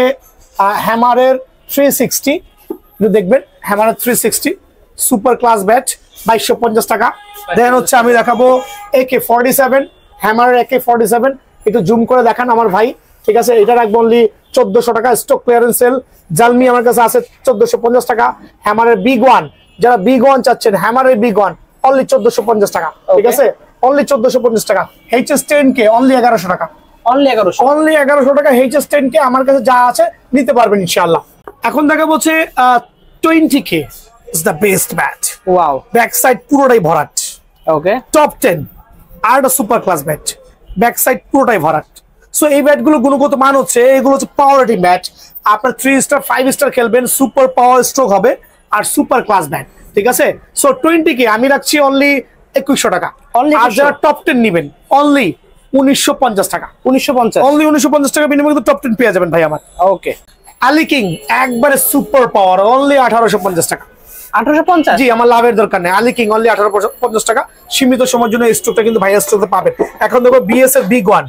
হ্যামারের 360 দেখবেন, হ্যামারের 360 সুপার ক্লাস ব্যাট 2250 টাকা। দেন হচ্ছে আমি দেখাবো AK47, হ্যামারের AK47, একটু জুম করে দেখান আমার ভাই, ঠিক আছে, এটা রাখবো অনলি 1400 টাকা। Stock clearance sale. জালমি আমার কাছে আছে 1450 টাকা। হ্যামারের বিগ ওয়ান, যারা বিগ ওয়ান চাচ্ছেন, হ্যামারের বিগ ওয়ান অনলি 1450 টাকা। ঠিক আছে, অনলি 1450 টাকা। HS 10K অনলি 1100 টাকা। অনলি 1100। অনলি 1100 টাকা HS 10K আমার কাছে যা আছে নিতে পারবেন ইনশাআল্লাহ। এখন দেখা হচ্ছে 20K is the best bat. Wow. Back side পুরোটাই ভরাট। ওকে। টপ 10 আর একটা super class bat, back side পুরোটাই ভরাট। সো এই ব্যাটগুলো গুণগত মান হচ্ছে, এগুলো হচ্ছে পাওয়ার রেটিং ব্যাট। আপনার 3 স্টার 5 স্টার খেলবেন, সুপার পাওয়ার স্ট্রোক হবে আর সুপার ক্লাস ব্যাট। ঠিক আছে, সো 20K আমি রাখছি অনলি 2100 টাকা। Only আর 2100 যারা টপ 10 নেবেন অনলি 1950 টাকা। 1950। অনলি 1950 টাকা বিনিময়ে কিন্তু টপ 10 পেয়ে যাবেন ভাই আমার। ওকে। আলি কিং একবারে সুপার পাওয়ার অনলি 1850 টাকা। 1850। জি, আমার লাভের দরকার নেই। আলি কিং অনলি 1850 টাকা। সীমিত সময়ের জন্য এই স্টকটা কিন্তু ভাইয়া স্টকে পাবেন। এখন দেখো বিএস এর বিগ ওয়ান,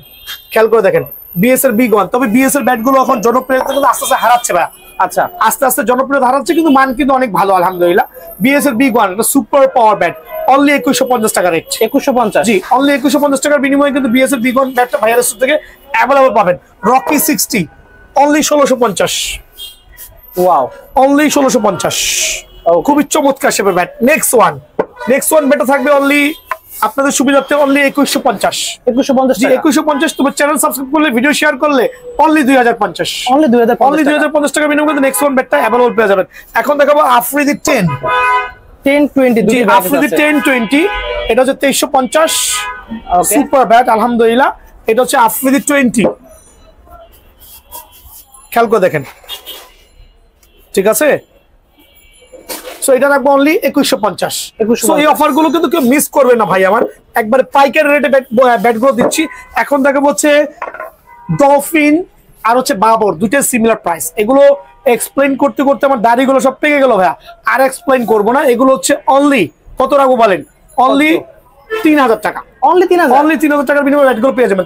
খেয়াল করে দেখেন বিএস এর বিগ ওয়ান। তবে বিএস এর ব্যাট গুলো এখন জনপ্রিয়তা কিন্তু আস্তে আস্তে হারাচ্ছে ভাইয়া। আচ্ছা। আস্তে আস্তে জনপ্রিয়তা হারাচ্ছে, কিন্তু মান কিন্তু অনেক ভালো আলহামদুলিল্লাহ। বিএস এর বিগ ওয়ান এটা সুপার পাওয়ার ব্যাট অনলি 2150 টাকা রেট। 2150। জি, অনলি 2150 টাকার বিনিময়ে কিন্তু বিএস এর বিগ ওয়ান ব্যাটটা ভাইয়ার স্টক থেকে অ্যাভেলেবল পাবেন। Rocky 60 only 1650। ওয়াও। অনলি 1650। খুবই চমৎকার শেপের ব্যাট। নেক্সট ওয়ান ব্যাটটা থাকবে অনলি আপনাদের সুবিধার্থে অনলি 2150। 2150 জি, টাকা। 2150। তোমার চ্যানেল সাবস্ক্রাইব করলে, ভিডিও শেয়ার করলে অনলি 2050। অনলি 2050। অনলি 2050 টাকা বিনিময়ে কিন্তু নেক্সট ওয়ান ব্যাটটা অ্যাভেলেবল পেয়ে যাবেন। এখন দেখাবো আফ্রিদি 10। 1020। জি, আফ্রিদি 1020 এটা হচ্ছে 2350। ওকে। সুপার ব্যাট আলহামদুলিল্লাহ। এটা হচ্ছে আফ্রিদি 20। খেয়াল করে দেখেন। ঠিক আছে, সো এটা রাখবো অনলি 2150। সো এই অফার গুলো কিন্তু কেউ মিস করবে না ভাই আমার। একবারে পাইকারি রেটে ব্যাট গুলো দিচ্ছি। এখন দেখাবো হচ্ছে ডলফিন আর হচ্ছে বাবর, দুইটাই সিমিলার প্রাইস। এগুলো এক্সপ্লেইন করতে করতে আমার দাড়িগুলো সব পেকে গেল ভাইয়া, আর এক্সপ্লেইন করবো না। এগুলো হচ্ছে অনলি কত রাখবো বলেন? অনলি 3000 টাকা। অনলি 3000। অনলি 3000 টাকার বিনিময়ে ব্যাটগুলো পেয়ে যাবেন।